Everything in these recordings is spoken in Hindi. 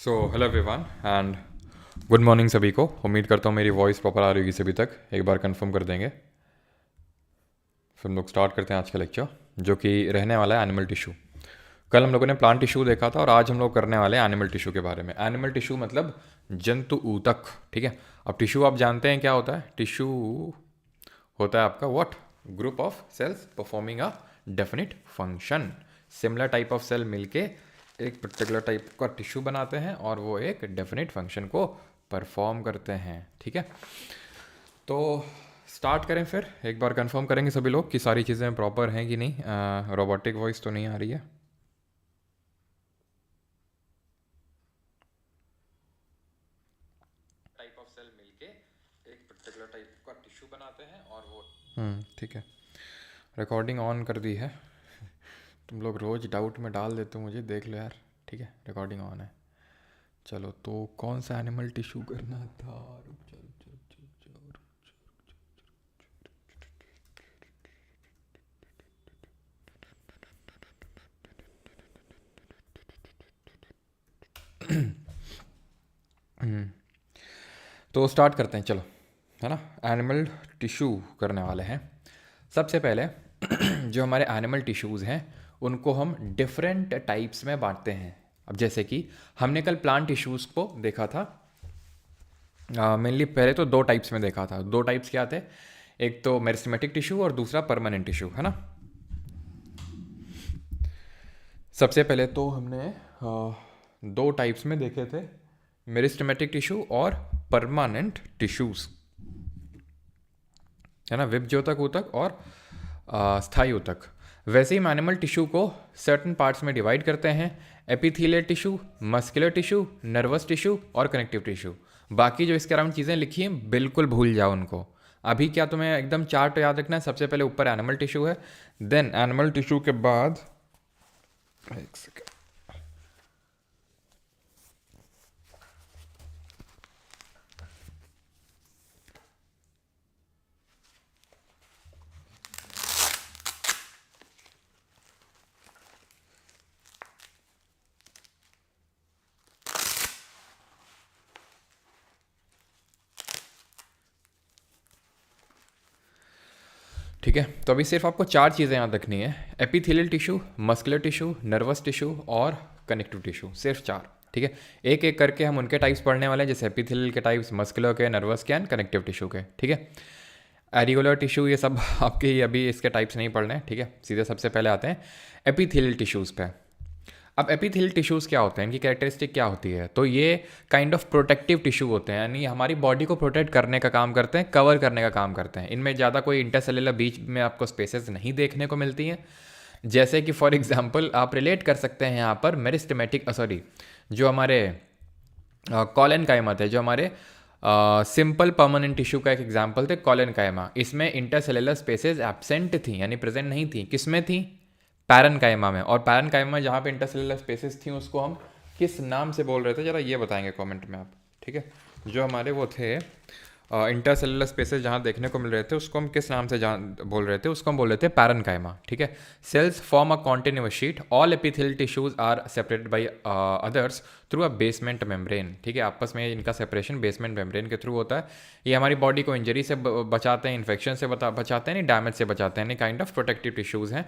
Hello everyone and good morning सभी को। उम्मीद करता हूँ मेरी वॉइस प्रॉपर आ रही होगी सभी तक। एक बार कंफर्म कर देंगे, फिर हम लोग स्टार्ट करते हैं आज का लेक्चर, जो कि रहने वाला है एनिमल टिश्यू। कल हम लोगों ने प्लांट टिश्यू देखा था और आज हम लोग करने वाले हैं एनिमल टिश्यू के बारे में। एनिमल टिश्यू मतलब जंतु ऊतक, ठीक है। अब टिश्यू आप जानते हैं क्या होता है। टिश्यू होता है आपका what, group of cells performing a definite function. Similar type of cell मिलके एक पर्टिकुलर टाइप का टिश्यू बनाते हैं और वो एक डेफिनेट फंक्शन को परफॉर्म करते हैं, ठीक है। तो स्टार्ट करें, फिर एक बार कंफर्म करेंगे सभी लोग कि सारी चीज़ें प्रॉपर हैं कि नहीं। रोबोटिक वॉइस तो नहीं आ रही है। टाइप ऑफ सेल मिलके एक पर्टिकुलर टाइप का टिश्यू बनाते हैं और वो ठीक है। रिकॉर्डिंग ऑन कर दी है। तुम लोग रोज़ डाउट में डाल देते हो मुझे, देख लो यार, ठीक है। रिकॉर्डिंग ऑन है। चलो, तो कौन सा एनिमल टिश्यू करना था। रुक जा, रुक जा, रुक जा, रुक जा। तो स्टार्ट करते हैं, चलो, है ना। एनिमल टिश्यू करने वाले हैं। सबसे पहले जो हमारे एनिमल टिश्यूज़ हैं उनको हम डिफरेंट टाइप्स में बांटते हैं। अब जैसे कि हमने कल प्लांट टिश्यूज़ को देखा था। मेनली पहले तो दो टाइप्स में देखा था। दो टाइप्स क्या थे, एक तो मेरिस्टेमेटिक टिश्यू और दूसरा परमानेंट टिश्यू, है ना। सबसे पहले तो हमने दो टाइप्स में देखे थे, मेरिस्टेमेटिक टिश्यू और परमानेंट टिश्यूज़, है ना। विभज्योतक ऊतक और स्थायी ऊतक। वैसे ही हम एनिमल टिश्यू को सर्टन पार्ट्स में डिवाइड करते हैं। Epithelial tissue, muscular tissue, nervous tissue और कनेक्टिव टिश्यू। बाकी जो इसके अराउंड चीज़ें लिखी हैं बिल्कुल भूल जाओ उनको। अभी क्या तुम्हें एकदम चार्ट याद रखना है। सबसे पहले ऊपर एनिमल टिश्यू है, देन एनिमल टिश्यू के बाद एक सेकेंड, ठीक है। तो अभी सिर्फ आपको चार चीज़ें याद रखनी है, epithelial tissue, muscular tissue, nervous tissue और कनेक्टिव टिश्यू, सिर्फ चार, ठीक है। एक एक करके हम उनके टाइप्स पढ़ने वाले हैं, जैसे एपिथेलियल के टाइप्स, मस्कुलर के, नर्वस के एंड कनेक्टिव टिश्यू के, ठीक है। एरिकुलर टिश्यू ये सब आपके अभी इसके टाइप्स नहीं पढ़ने हैं, ठीक है। सीधे सबसे पहले आते हैं एपिथेलियल टिश्यूज़ पे। अब एपिथेलियल टिश्यूज़ क्या होते हैं, इनकी कैरेक्टरिस्टिक क्या होती है। तो ये काइंड ऑफ प्रोटेक्टिव टिश्यू होते हैं, यानी हमारी बॉडी को प्रोटेक्ट करने का काम करते हैं, कवर करने का काम करते हैं। इनमें ज़्यादा कोई इंटरसेलुलर बीच में आपको स्पेसेस नहीं देखने को मिलती हैं। जैसे कि फॉर एग्जांपल आप रिलेट कर सकते हैं यहाँ पर मेरिस्टेमेटिक जो हमारे कॉलन कायमा थे, जो हमारे सिंपल परमानेंट टिश्यू का एक एग्जाम्पल थे कॉलन कायमा। इसमें इंटरसेलुलर स्पेसेस एब्सेंट थी, यानी प्रेजेंट नहीं थी। किसमें थी, पैरेन्काइमा में। और पैरेन्काइमा जहाँ पे इंटरसेलुलर स्पेसेस थी उसको हम किस नाम से बोल रहे थे, जरा ये बताएंगे कमेंट में आप, ठीक है। जो हमारे वो थे इंटरसेलुलर स्पेसेस जहाँ देखने को मिल रहे थे उसको हम किस नाम से बोल रहे थे, उसको हम बोल रहे थे पैरेन्काइमा, ठीक है। Cells form a continuous sheet, all epithelial tissues are separated by others through a basement membrane, ठीक है। आपस में इनका सेपरेशन बेसमेंट मेम्ब्रेन के थ्रू होता है। ये हमारी बॉडी को इंजरी से बचाते हैं, इन्फेक्शन से बचाते हैं, नहीं डैमेज से बचाते हैं, नहीं काइंड ऑफ प्रोटेक्टिव टिश्यूज़ हैं।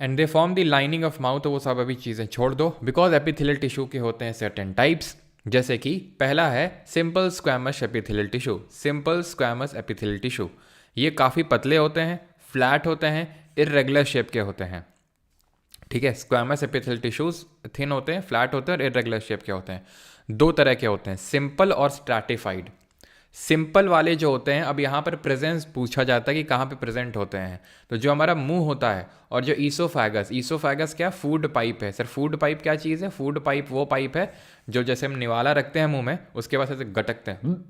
And they form the lining of mouth. वो सब अभी चीज़ें छोड़ दो, बिकॉज एपिथेलियल टिश्यू के होते हैं सर्टेन टाइप्स। जैसे कि पहला है simple squamous epithelial tissue. Simple squamous epithelial tissue ये काफ़ी पतले होते हैं, फ्लैट होते हैं, इर्रेगुलर शेप के होते हैं, ठीक है। स्क्वैमस एपिथेलियल टिश्यूज थिन होते हैं, फ्लैट होते हैं और इर्रेगुलर शेप के होते हैं। दो तरह के होते हैं, सिंपल और स्ट्रैटिफाइड। सिंपल वाले जो होते हैं, अब यहाँ पर प्रेजेंस पूछा जाता है कि कहाँ पे प्रेजेंट होते हैं। तो जो हमारा मुंह होता है और जो ईसोफेगस क्या, फूड पाइप है। सर फूड पाइप क्या चीज़ है, फूड पाइप वो पाइप है जो जैसे हम निवाला रखते हैं मुंह में, उसके बाद ऐसे गटकते हैं,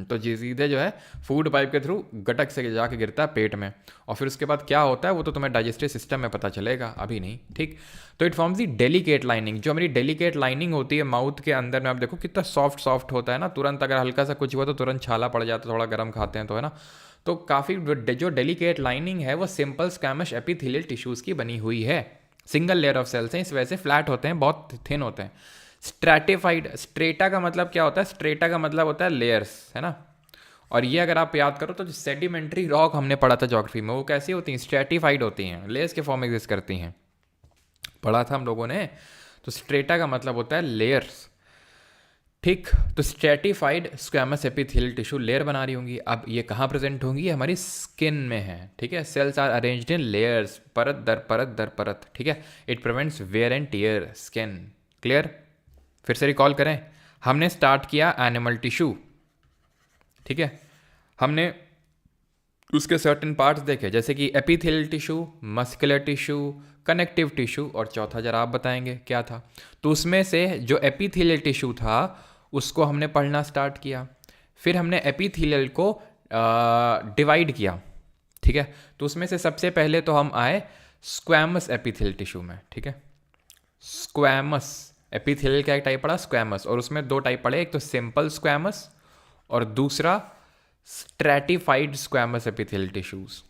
तो जी सीधे जो है फूड पाइप के थ्रू गटक से जाके गिरता है पेट में। और फिर उसके बाद क्या होता है वो तो तुम्हें डाइजेस्टिव सिस्टम में पता चलेगा, अभी नहीं, ठीक। तो it forms the delicate lining. जो हमारी डेलिकेट लाइनिंग होती है माउथ के अंदर में, आप देखो कितना सॉफ्ट सॉफ्ट होता है ना। तुरंत अगर हल्का सा कुछ हुआ तो तुरंत छाला पड़ जाता है, थोड़ा गर्म खाते हैं तो, है ना। तो काफ़ी जो डेलिकेट लाइनिंग है वो सिंपल स्क्वैमस एपिथेलियल टिश्यूज़ की बनी हुई है। सिंगल लेयर ऑफ सेल्स हैं, इस वजह से फ्लैट होते हैं, बहुत थिन होते हैं। स्ट्रैटिफाइड, स्ट्रेटा का मतलब क्या होता है? स्ट्रेटा का मतलब होता है लेयर्स, है ना। और ये अगर आप याद करो तो जो सेडिमेंट्री रॉक हमने पढ़ा था ज्योग्राफी में, वो कैसी होती हैं? स्ट्रैटिफाइड होती हैं, लेयर्स के फॉर्म में एग्जिस्ट करती हैं, पढ़ा था हम लोगों ने। तो स्ट्रेटा का मतलब होता है लेयर्स, ठीक। तो stratified squamous epithelial tissue layer बना रही होंगी। अब ये कहाँ प्रेजेंट होंगी? हमारी स्किन में है, ठीक है। Cells are arranged in layers, परत दर परत दर परत, ठीक है। It prevents wear and tear skin. Clear? फिर से रिकॉल करें, हमने स्टार्ट किया एनिमल टिश्यू, ठीक है। हमने उसके सर्टेन पार्ट्स देखे, जैसे कि epithelial tissue, muscular tissue, connective tissue, और चौथा जरा आप बताएंगे क्या था? तो उसमें से जो एपिथेलियल टिश्यू था उसको हमने पढ़ना स्टार्ट किया। फिर हमने एपिथेलियल को डिवाइड किया, ठीक है। तो उसमें से सबसे पहले तो हम आए स्क्वैमस एपिथेलियल टिश्यू में, ठीक है। स्क्वैमस एपिथेलियल का एक टाइप पढ़ा, स्क्वैमस, और उसमें दो टाइप पढ़े, एक तो सिंपल स्क्वैमस और दूसरा stratified squamous epithelial tissues.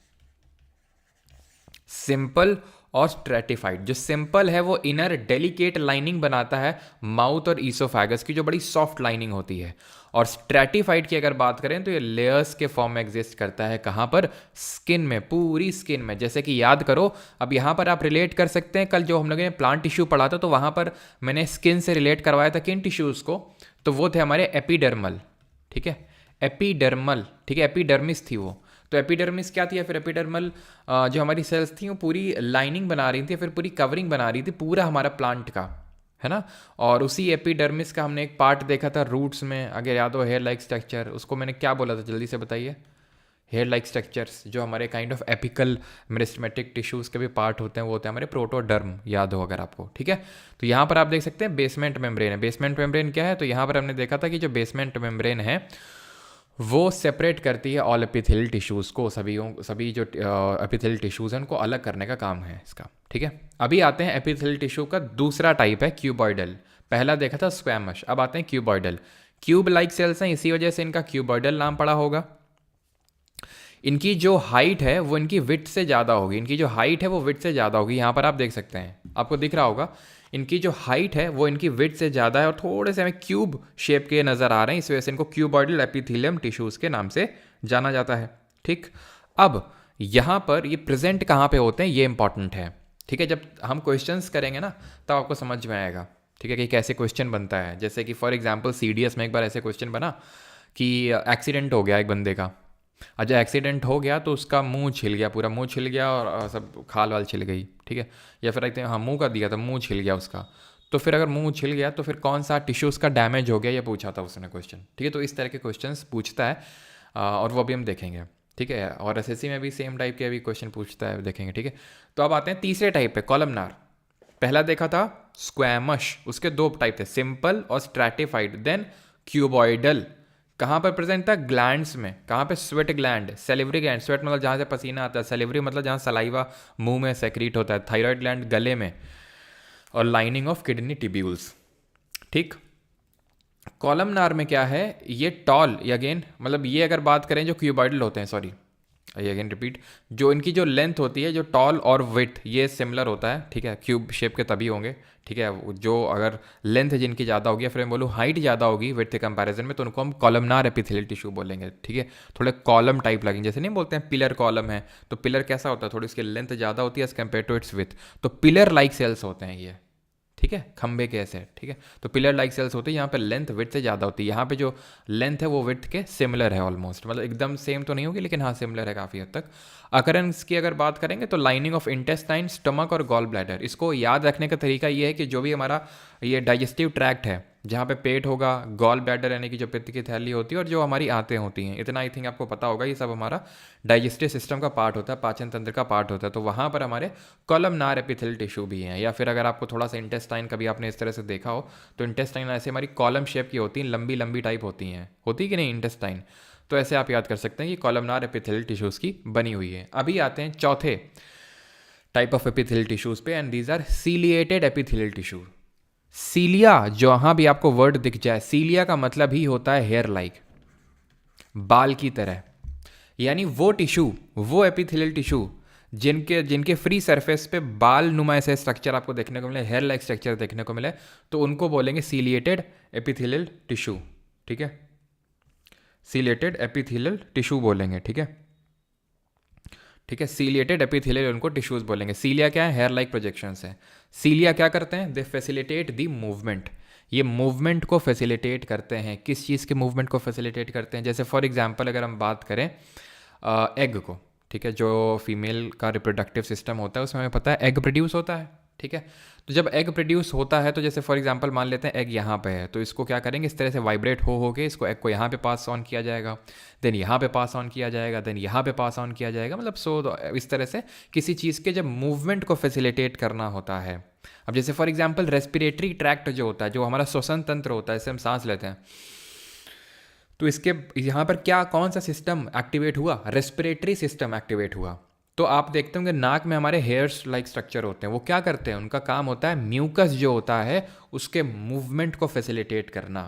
Simple और स्ट्रैटिफाइड। जो सिंपल है वो इनर डेलिकेट लाइनिंग बनाता है माउथ और ईसोफेगस की, जो बड़ी सॉफ्ट लाइनिंग होती है। और स्ट्रैटिफाइड की अगर बात करें तो ये लेयर्स के फॉर्म में एग्जिस्ट करता है। कहाँ पर? स्किन में, पूरी स्किन में। जैसे कि याद करो, अब यहाँ पर आप रिलेट कर सकते हैं, कल जो हम लोगों ने प्लांट टिश्यू पढ़ा था तो वहाँ पर मैंने स्किन से रिलेट करवाया था किन टिश्यूज़ को? तो वो थे हमारे एपिडर्मल, ठीक है। एपिडर्मल, ठीक है, एपिडर्मिस थी वो। तो एपिडर्मिस क्या थी? या फिर एपिडर्मल जो हमारी सेल्स थी वो पूरी लाइनिंग बना रही थी, फिर पूरी कवरिंग बना रही थी पूरा हमारा प्लांट का, है ना। और उसी एपिडर्मिस का हमने एक पार्ट देखा था रूट्स में, अगर याद हो, हेयर लाइक स्ट्रक्चर। उसको मैंने क्या बोला था, जल्दी से बताइए? हेयर लाइक स्ट्रक्चर्स जो हमारे kind of apical meristematic tissues के भी पार्ट होते हैं, वो होते हैं हमारे प्रोटोडर्म, याद हो अगर आपको, ठीक है। तो यहाँ पर आप देख सकते हैं बेसमेंट मेम्ब्रेन है। बेसमेंट मेम्ब्रेन क्या है? तो यहाँ पर हमने देखा था कि जो बेसमेंट मेम्ब्रेन है वो सेपरेट करती है ऑल एपिथेलियल टिश्यूज़ को, सभी जो एपिथेलियल टिश्यूज़ हैं उनको अलग करने का काम है इसका, ठीक है। अभी आते हैं एपिथेलियल टिश्यू का दूसरा टाइप है क्यूबॉइडल। पहला देखा था स्क्वैमस, अब आते हैं क्यूबॉइडल। क्यूब लाइक सेल्स हैं, इसी वजह से इनका क्यूबॉइडल नाम पड़ा होगा। इनकी जो हाइट है वो इनकी विड्थ से ज़्यादा होगी, इनकी जो हाइट है वो विड्थ से ज़्यादा होगी। यहाँ पर आप देख सकते हैं, आपको दिख रहा होगा, इनकी जो हाइट है वो इनकी विड्थ से ज़्यादा है और थोड़े से हमें क्यूब शेप के नज़र आ रहे हैं, इस वजह से इनको क्यूबॉइडल एपिथेलियम टिश्यूज़ के नाम से जाना जाता है, ठीक। अब यहाँ पर ये प्रेजेंट कहाँ पे होते हैं ये इंपॉर्टेंट है, ठीक है। जब हम क्वेश्चंस करेंगे ना तब आपको समझ में आएगा, ठीक है, कि कैसे क्वेश्चन बनता है। जैसे कि फॉर एग्जाम्पल CDS में एक बार ऐसे क्वेश्चन बना कि एक्सीडेंट हो गया एक बंदे का। अच्छा, एक्सीडेंट हो गया तो उसका मुंह छिल गया, पूरा मुंह छिल गया और सब खाल वाल छिल गई, ठीक है। या फिर हाँ, मुंह का दिया था, मुंह छिल गया उसका। तो फिर अगर मुंह छिल गया तो फिर कौन सा टिश्यू उसका डैमेज हो गया, ये पूछा था उसने क्वेश्चन, ठीक है। तो इस तरह के क्वेश्चंस पूछता है और वो भी हम देखेंगे, ठीक है। और SSC में भी सेम टाइप के अभी क्वेश्चन पूछता है, देखेंगे, ठीक है। तो अब आते हैं तीसरे टाइप पे, कॉलमनार। पहला देखा था स्क्वैमस, उसके दो टाइप थे, सिंपल और स्ट्रैटिफाइड। देन क्यूबॉइडल, कहाँ पर प्रेजेंट था? ग्लैंड्स में। कहाँ पे? Sweat gland, salivary gland. Sweat मतलब जहाँ से पसीना आता है, सेलिवरी मतलब जहाँ सलाइवा मुंह में सेक्रीट होता है, थायराइड ग्लैंड गले में, और लाइनिंग ऑफ किडनी टिब्यूल्स, ठीक। कॉलमनार में क्या है? ये टॉल, अगेन मतलब ये अगर बात करें जो क्यूबॉइडल होते हैं, सॉरी अगेन रिपीट, जो इनकी जो लेंथ होती है, जो टॉल और विड्थ, ये सिमिलर होता है, ठीक है। क्यूब शेप के तभी होंगे, ठीक है। जो अगर लेंथ जिनकी ज़्यादा होगी या फिर मैं बोलूँ हाइट ज़्यादा होगी विड्थ के कंपैरिजन में, तो उनको हम कॉलमनार एपिथेलियल टिश्यू बोलेंगे, ठीक है। थोड़े कॉलम टाइप लगेंगे, जैसे नहीं बोलते हैं पिलर कॉलम है, तो पिलर कैसा होता है? थोड़ी इसकी लेंथ ज़्यादा होती है as compare to its with, तो पिलर लाइक सेल्स होते हैं ये, ठीक है, खंबे के ऐसे, ठीक है। तो पिलर लाइक सेल्स होते हैं, यहाँ पे लेंथ विड्थ से ज़्यादा होती है। यहाँ पे जो लेंथ है वो विड्थ के सिमिलर है ऑलमोस्ट, मतलब एकदम सेम तो नहीं होगी लेकिन हाँ सिमिलर है काफ़ी हद तक। अकरेंस की अगर बात करेंगे तो लाइनिंग ऑफ इंटेस्टाइन, स्टमक और गॉल ब्लैडर। इसको याद रखने का तरीका ये है कि जो भी हमारा ये डाइजेस्टिव ट्रैक्ट है, जहाँ पे पेट होगा, गॉल ब्लैडर यानी कि जो पित्त की थैली होती है, और जो हमारी आंतें होती हैं, इतना आई थिंक आपको पता होगा, ये सब हमारा डाइजेस्टिव सिस्टम का पार्ट होता है, पाचन तंत्र का पार्ट होता है। तो वहाँ पर हमारे कॉलमनार एपिथेलियल टिश्यू भी हैं। या फिर अगर आपको थोड़ा सा इंटेस्टाइन कभी आपने इस तरह से देखा हो, तो इंटेस्टाइन ऐसे हमारी कॉलम शेप की होती हैं, लंबी लंबी टाइप होती हैं, होती कि नहीं इंटेस्टाइन? तो ऐसे आप याद कर सकते हैं कि कॉलमनार एपिथेलियल टिश्यूज़ की बनी हुई है। अभी आते हैं चौथे टाइप ऑफ एपिथेलियल टिश्यूज़ पे, and these are ciliated epithelial tissue. Cilia, जहाँ भी आपको वर्ड दिख जाए, सीलिया का मतलब ही होता है हेयर लाइक, बाल की तरह। यानी वो टिश्यू, वो एपिथेलियल टिश्यू जिनके जिनके फ्री सरफेस पे बाल नुमा ऐसे स्ट्रक्चर आपको देखने को मिले, हेयर लाइक स्ट्रक्चर देखने को मिले, तो उनको बोलेंगे सीलिएटेड एपिथेलियल टिश्यू। ठीक है, सीलिएटेड एपिथेलियल टिश्यू बोलेंगे। ठीक है, ठीक है, सीलिएटेड एपिथेलियल उनको टिश्यूज बोलेंगे। सीलिया क्या है? हेयर लाइक प्रोजेक्शंस है। सीलिया क्या करते हैं? दे फैसिलिटेट द मूवमेंट। ये मूवमेंट को फैसिलिटेट करते हैं। किस चीज़ के मूवमेंट को फैसिलिटेट करते हैं? जैसे फॉर एग्जांपल अगर हम बात करें एग को, ठीक है, जो फीमेल का रिप्रोडक्टिव सिस्टम होता है उसमें हमें पता है एग प्रोड्यूस होता है। ठीक है, तो जब एग प्रोड्यूस होता है तो जैसे फॉर एग्जांपल मान लेते हैं एग यहाँ पे है, तो इसको क्या करेंगे, इस तरह से वाइब्रेट हो के इसको एग को यहाँ पे पास ऑन किया जाएगा, देन यहाँ पे पास ऑन किया जाएगा, देन यहाँ पे पास ऑन किया जाएगा, मतलब सो इस तरह से किसी चीज़ के जब मूवमेंट को फैसिलिटेट करना होता है। अब जैसे फॉर एग्जांपल रेस्पिरेटरी ट्रैक्ट जो होता है, जो हमारा श्वसन तंत्र होता है, इससे हम सांस लेते हैं, तो इसके यहाँ पर क्या कौन सा सिस्टम एक्टिवेट हुआ? रेस्पिरेटरी सिस्टम एक्टिवेट हुआ। तो आप देखते होंगे नाक में हमारे हेयर्स लाइक स्ट्रक्चर होते हैं, वो क्या करते हैं? उनका काम होता है म्यूकस जो होता है उसके मूवमेंट को फैसिलिटेट करना।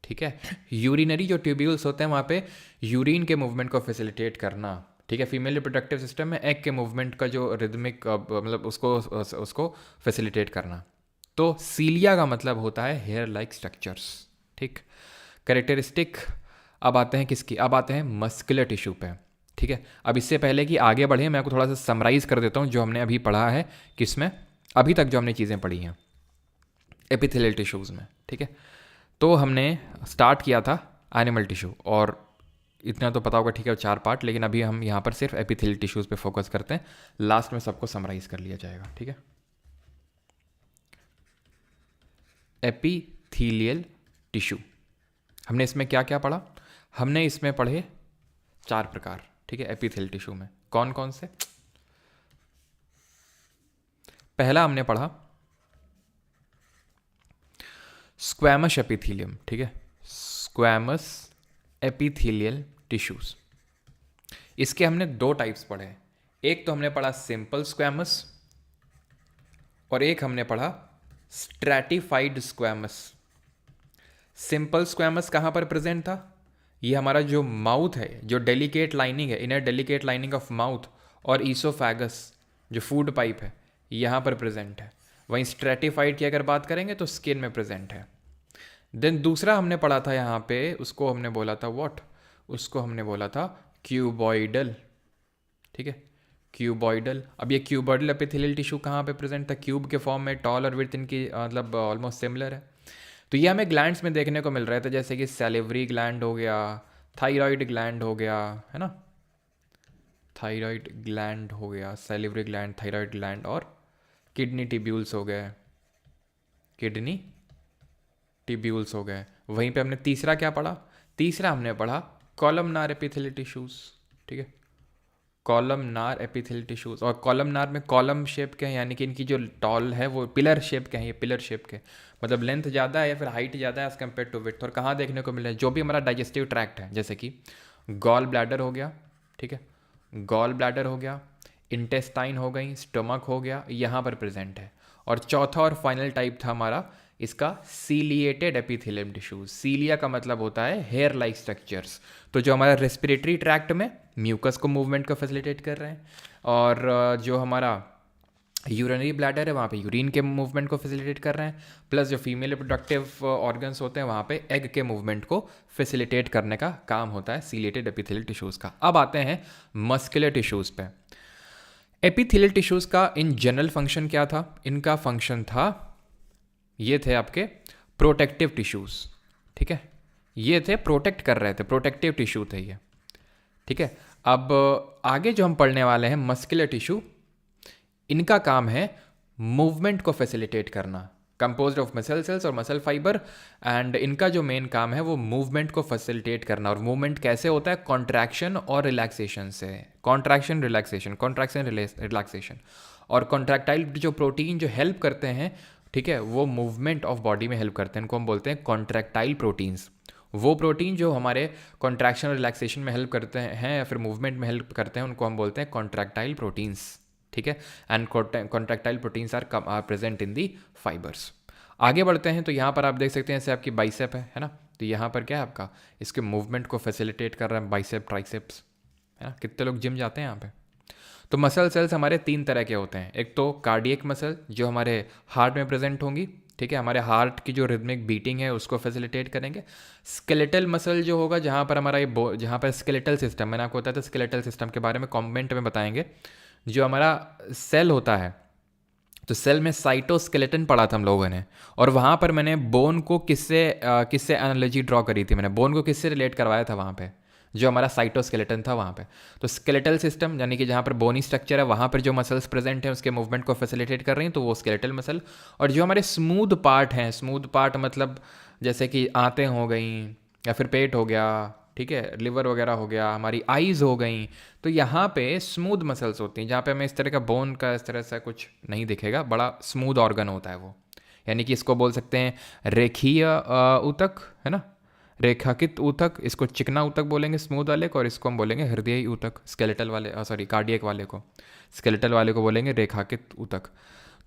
ठीक है, यूरिनरी जो ट्यूब्यूल्स होते हैं वहाँ पे यूरिन के मूवमेंट को फैसिलिटेट करना। ठीक है, फीमेल रिप्रोडक्टिव सिस्टम में एग के मूवमेंट का जो रिदमिक मतलब उसको फैसिलिटेट करना। तो सीलिया का मतलब होता है हेयर लाइक स्ट्रक्चर्स। ठीक, कैरेक्टरिस्टिक अब आते हैं किसकी? अब आते हैं मस्कुलर टिश्यू पे। ठीक है, अब इससे पहले कि आगे बढ़े मैं आपको थोड़ा सा समराइज कर देता हूँ जो हमने अभी पढ़ा है, किसमें अभी तक जो हमने चीज़ें पढ़ी हैं एपिथेलियल टिश्यूज़ में। ठीक है, तो हमने स्टार्ट किया था एनिमल टिश्यू, और इतना तो पता होगा, ठीक है, 4 पार्ट, लेकिन अभी हम यहाँ पर सिर्फ एपिथेलियल टिश्यूज़ पे फोकस करते हैं। लास्ट में सबको समराइज कर लिया जाएगा। ठीक है, एपिथेलियल टिश्यू हमने इसमें क्या क्या पढ़ा? हमने इसमें पढ़े 4 प्रकार। ठीक है, एपिथेलियल टिश्यू में कौन कौन से? पहला हमने पढ़ा स्क्वैमस एपिथेलियम। ठीक है, स्क्वैमस एपिथेलियल टिश्यूज, इसके हमने 2 टाइप्स पढ़े। एक तो हमने पढ़ा सिंपल स्क्वैमस और एक हमने पढ़ा स्ट्रैटिफाइड स्क्वैमस। सिंपल स्क्वैमस कहाँ पर प्रेजेंट था? ये हमारा जो माउथ है, जो डेलिकेट लाइनिंग है, inner delicate lining of mouth और ईसोफेगस जो फूड पाइप है, यहाँ पर प्रेजेंट है। वहीं स्ट्रैटिफाइड की अगर बात करेंगे तो स्किन में प्रेजेंट है। देन दूसरा हमने पढ़ा था यहाँ पे, उसको हमने बोला था व्हाट? उसको हमने बोला था क्यूबॉइडल। ठीक है, क्यूबॉइडल। अब ये क्यूबॉइडल एपिथेलियल टिश्यू कहाँ पे प्रेजेंट था? क्यूब के फॉर्म में, टॉल और विड्थ इनकी मतलब ऑलमोस्ट सिमिलर है। तो ये हमें ग्लैंड्स में देखने को मिल रहे थे, जैसे कि सैलिवरी ग्लैंड हो गया, थायराइड ग्लैंड हो गया, है ना, थायराइड ग्लैंड हो गया, सैलिवरी ग्लैंड, थायराइड ग्लैंड, और किडनी टिब्यूल्स हो गए, किडनी टिब्यूल्स हो गए। वहीं पे हमने तीसरा क्या पढ़ा? तीसरा हमने पढ़ा कॉलमनार एपिथेलियल टिश्यूज। ठीक है, कॉलमनार एपिथेलियल टिश्यूज, और कॉलमनार में कॉलम शेप के हैं, यानी कि इनकी जो टॉल है वो पिलर शेप के हैं। ये पिलर शेप के मतलब लेंथ ज़्यादा है या फिर हाइट ज़्यादा है एज कम्पेयर टू विड्थ। और कहाँ देखने को मिले? जो भी हमारा डाइजेस्टिव ट्रैक्ट है, जैसे कि गॉल ब्लैडर हो गया, ठीक है, गॉल ब्लैडर हो गया, इंटेस्टाइन हो गई, स्टमक हो गया, यहाँ पर प्रेजेंट है। और चौथा और फाइनल टाइप था हमारा इसका सीलिएटेड एपिथेलियम टिश्यूज। सीलिया का मतलब होता है हेयर लाइक स्ट्रक्चर्स। तो जो हमारा रेस्पिरेटरी ट्रैक्ट में म्यूकस को मूवमेंट को फैसिलिटेट कर रहे हैं, और जो हमारा यूरिनरी ब्लैडर है वहाँ पे यूरिन के मूवमेंट को फैसिलिटेट कर रहे हैं, प्लस जो फीमेल रिप्रोडक्टिव ऑर्गन्स होते हैं वहाँ पे एग के मूवमेंट को फैसिलिटेट करने का काम होता है सीलिएटेड एपिथेलियल टिश्यूज़ का। अब आते हैं मस्कुलर टिश्यूज़ पे। एपिथेलियल टिश्यूज़ का इन जनरल फंक्शन क्या था? इनका फंक्शन था, ये थे आपके प्रोटेक्टिव टिश्यूज़। ठीक है, ये थे प्रोटेक्ट कर रहे थे, प्रोटेक्टिव टिश्यू थे ये। ठीक है, अब आगे जो हम पढ़ने वाले हैं मस्कुलर टिश्यू, इनका काम है मूवमेंट को फैसिलिटेट करना, कंपोज्ड ऑफ मसल सेल्स और मसल फाइबर, एंड इनका जो मेन काम है वो मूवमेंट को फैसिलिटेट करना। और मूवमेंट कैसे होता है? कॉन्ट्रैक्शन और रिलैक्सेशन से। Contraction relaxation, contraction relaxation. और कॉन्ट्रैक्टाइल जो प्रोटीन जो हेल्प करते हैं, ठीक है, वो मूवमेंट ऑफ बॉडी में हेल्प करते हैं, इनको हम बोलते हैं कॉन्ट्रैक्टाइल प्रोटीन्स। वो प्रोटीन जो हमारे कॉन्ट्रैक्शन और रिलैक्सेशन में हेल्प करते हैं या फिर मूवमेंट में हेल्प करते हैं, उनको हम बोलते हैं कॉन्ट्रैक्टाइल प्रोटीन्स। ठीक है, and contractile proteins are present in the fibres. आगे बढ़ते हैं तो यहाँ पर आप देख सकते हैं, जैसे आपकी बाइसेप है ना, तो यहाँ पर क्या है आपका, इसके मूवमेंट को फैसिलिटेट कर रहा है बाइसेप ट्राइसेप्स, है ना। कितने लोग जिम जाते हैं यहाँ पे? तो मसल सेल्स हमारे 3 तरह के होते हैं। एक तो कार्डियक मसल जो हमारे हार्ट में प्रेजेंट होंगी, ठीक है, हमारे हार्ट की जो रिदमिक बीटिंग है उसको फैसिलिटेट करेंगे। स्केलेटल मसल जो होगा जहाँ पर हमारा ये जहाँ पर स्केलेटल सिस्टम, मैंने आपको बताया था स्केलेटल सिस्टम के बारे में कमेंट में बताएंगे। जो हमारा सेल होता है, तो सेल में साइटोस्केलेटन पढ़ा था हम लोगों ने, और वहाँ पर मैंने बोन को किससे एनालॉजी ड्रॉ करी थी, मैंने बोन को किससे रिलेट करवाया था वहाँ पे, जो हमारा साइटोस्केलेटन था वहाँ पे। तो स्केलेटल सिस्टम यानी कि जहाँ पर बोनी स्ट्रक्चर है वहाँ पर जो मसल्स प्रेजेंट हैं उसके मूवमेंट को फैसिलिटेट कर रही हैं, तो वो स्केलेटल मसल। और जो हमारे स्मूथ पार्ट हैं, स्मूथ पार्ट मतलब जैसे कि आंतें हो गई या फिर पेट हो गया, ठीक है, लिवर वगैरह हो गया, हमारी आईज़ हो गई, तो यहाँ पे स्मूथ मसल्स होती हैं जहाँ पे हमें इस तरह का बोन का इस तरह से कुछ नहीं दिखेगा, बड़ा स्मूथ ऑर्गन होता है वो। यानी कि इसको बोल सकते हैं रेखीय ऊतक, है ना, रेखाकित ऊतक, इसको चिकना ऊतक बोलेंगे स्मूथ वाले को, और इसको हम बोलेंगे हृदयी ऊतक, स्केलेटल वाले सॉरी कार्डियक वाले को, स्केलेटल वाले को बोलेंगे रेखाकित ऊतक।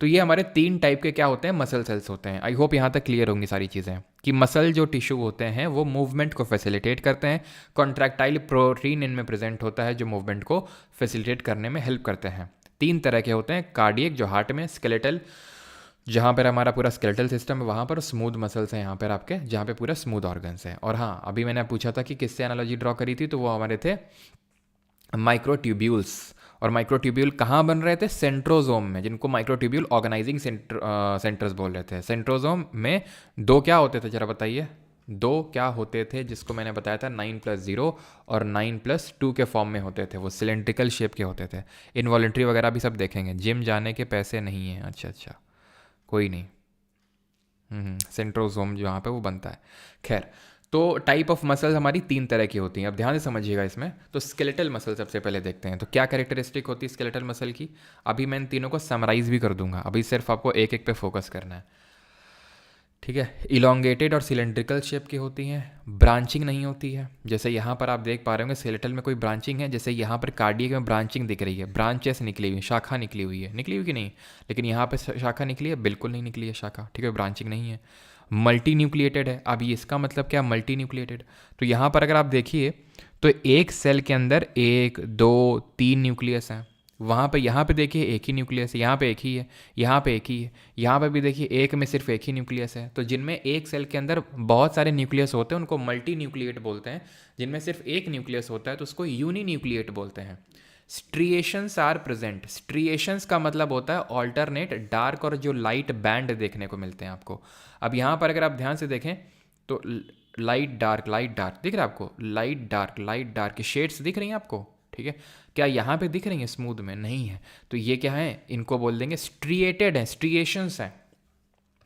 तो ये हमारे 3 टाइप के क्या होते हैं, मसल सेल्स होते हैं। आई होप यहाँ तक क्लियर होंगी सारी चीज़ें कि मसल जो टिश्यू होते हैं वो मूवमेंट को फैसिलिटेट करते हैं, कॉन्ट्रैक्टाइल प्रोटीन इनमें प्रेजेंट होता है जो मूवमेंट को फैसिलिटेट करने में हेल्प करते हैं। 3 तरह के होते हैं, कार्डियक जो हार्ट में, स्केलेटल जहाँ पर हमारा पूरा स्केलेटल सिस्टम है वहाँ पर, स्मूथ मसल्स हैं यहाँ पर आपके जहाँ पे पूरा स्मूथ ऑर्गन्स हैं। और हाँ, अभी मैंने पूछा था कि किससे एनालॉजी ड्रॉ करी थी, तो वो हमारे थे माइक्रोट्यूब्यूल्स। और माइक्रोट्यूब्यूल कहाँ बन रहे थे, सेंट्रोजोम में, जिनको माइक्रोट्यूब्यूल ऑर्गेनाइजिंग सेंटर्स बोल रहे थे। सेंट्रोजोम में 2 क्या होते थे जरा बताइए, 2 क्या होते थे जिसको मैंने बताया था 9+0 और 9+2 के फॉर्म में होते थे, वो सिलेंड्रिकल शेप के होते थे। इनवॉलेंट्री वगैरह भी सब देखेंगे, जिम जाने के पैसे नहीं हैं, अच्छा कोई नहीं। सेंट्रोजोम जो यहाँ पे वो बनता है। खैर, तो टाइप ऑफ मसल हमारी 3 तरह की होती हैं, अब ध्यान से समझिएगा इसमें। तो स्केलेटल मसल सबसे पहले देखते हैं, तो क्या कैरेक्टरिस्टिक होती है स्केलेटल मसल की। अभी मैं इन तीनों को समराइज भी कर दूंगा, अभी सिर्फ आपको एक एक पे फोकस करना है, ठीक है। इलोंगेटेड और सिलेंड्रिकल शेप की होती हैं, ब्रांचिंग नहीं होती है, जैसे यहाँ पर आप देख पा रहे होंगे स्केलेटल में कोई ब्रांचिंग है, जैसे यहाँ पर कार्डियक में ब्रांचिंग दिख रही है, ब्रांचेस निकली हुई, शाखा निकली हुई है, निकली हुई कि नहीं, लेकिन यहाँ पर शाखा निकली है, बिल्कुल नहीं निकली है शाखा, ठीक है, ब्रांचिंग नहीं है। मल्टी न्यूक्लिएटेड है, अब ये इसका मतलब क्या, मल्टी न्यूक्लिएटेड, तो यहाँ पर अगर आप देखिए तो एक सेल के अंदर 1 2 3 न्यूक्लियस हैं, वहाँ पे यहाँ पे देखिए एक ही न्यूक्लियस है, यहाँ पे एक ही है, यहाँ पे एक ही है, यहाँ पे भी देखिए एक में सिर्फ एक ही न्यूक्लियस है। तो जिनमें एक सेल के अंदर बहुत सारे न्यूक्लियस होते हैं उनको मल्टी न्यूक्लिएट बोलते हैं, जिनमें सिर्फ एक न्यूक्लियस होता है तो उसको यूनी न्यूक्लिएट बोलते हैं। स्ट्रिएशंस आर प्रेजेंट, स्ट्रिएशंस का मतलब होता है ऑल्टरनेट डार्क और जो लाइट बैंड देखने को मिलते हैं आपको। अब यहाँ पर अगर आप ध्यान से देखें तो लाइट डार्क दिख रहा है आपको, लाइट डार्क की शेड्स दिख रही हैं आपको, ठीक है। क्या यहाँ पे दिख रही है स्मूथ में, नहीं है, तो ये क्या है, इनको बोल देंगे स्ट्रिएटेड है, स्ट्रिएशंस है,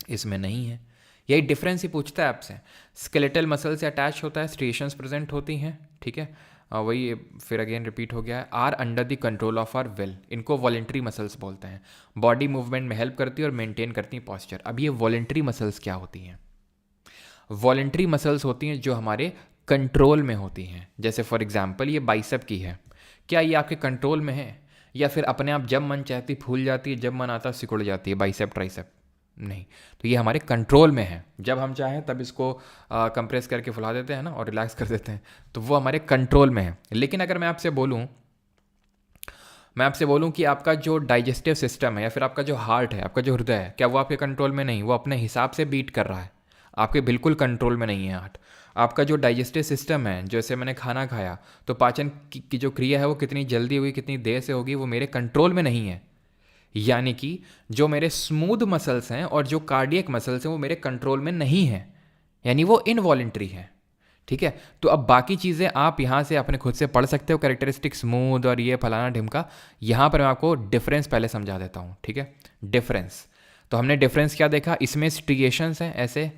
इसमें नहीं है। यही डिफरेंस ही पूछता है आपसे, स्केलेटल मसल से अटैच होता है, स्ट्रिएशंस प्रेजेंट होती हैं, ठीक है। वही फिर अगेन रिपीट हो गया है, are under the control of our will, इनको वॉलेंट्री मसल्स बोलते हैं, बॉडी मूवमेंट में हेल्प करती है और मेंटेन करती हैं पॉस्चर। अब ये वॉलेंट्री मसल्स क्या होती हैं, वॉलेंट्री मसल्स होती हैं जो हमारे कंट्रोल में होती हैं। जैसे फॉर एग्जांपल ये बाइसेप की है, क्या ये आपके कंट्रोल में है, या फिर अपने आप जब मन चाहती फूल जाती है, जब मन आता सिकुड़ जाती है, बाइसेप ट्राइसेप, नहीं, तो ये हमारे कंट्रोल में है, जब हम चाहें तब इसको कंप्रेस करके फुला देते हैं ना और रिलैक्स कर देते हैं, तो वो हमारे कंट्रोल में है। लेकिन अगर मैं आपसे बोलूं कि आपका जो डाइजेस्टिव सिस्टम है या फिर आपका जो हार्ट है, आपका जो हृदय है, क्या वो आपके कंट्रोल में नहीं, वो अपने हिसाब से बीट कर रहा है, आपके बिल्कुल कंट्रोल में नहीं है हार्ट। आपका जो डाइजेस्टिव सिस्टम है, जैसे मैंने खाना खाया तो पाचन की जो क्रिया है वो कितनी जल्दी होगी, कितनी देर से होगी, वो मेरे कंट्रोल में नहीं है। यानी कि जो मेरे स्मूथ मसल्स हैं और जो कार्डियक मसल्स हैं वो मेरे कंट्रोल में नहीं है, यानी वो इनवॉलेंट्री है, ठीक है। तो अब बाकी चीज़ें आप यहाँ से अपने खुद से पढ़ सकते हो, कैरेक्टरिस्टिक स्मूथ और ये फलाना ढिमका। यहाँ पर मैं आपको डिफरेंस पहले समझा देता हूँ, ठीक है। डिफरेंस, तो हमने डिफरेंस क्या देखा, इसमें स्ट्रिएशंस हैं ऐसे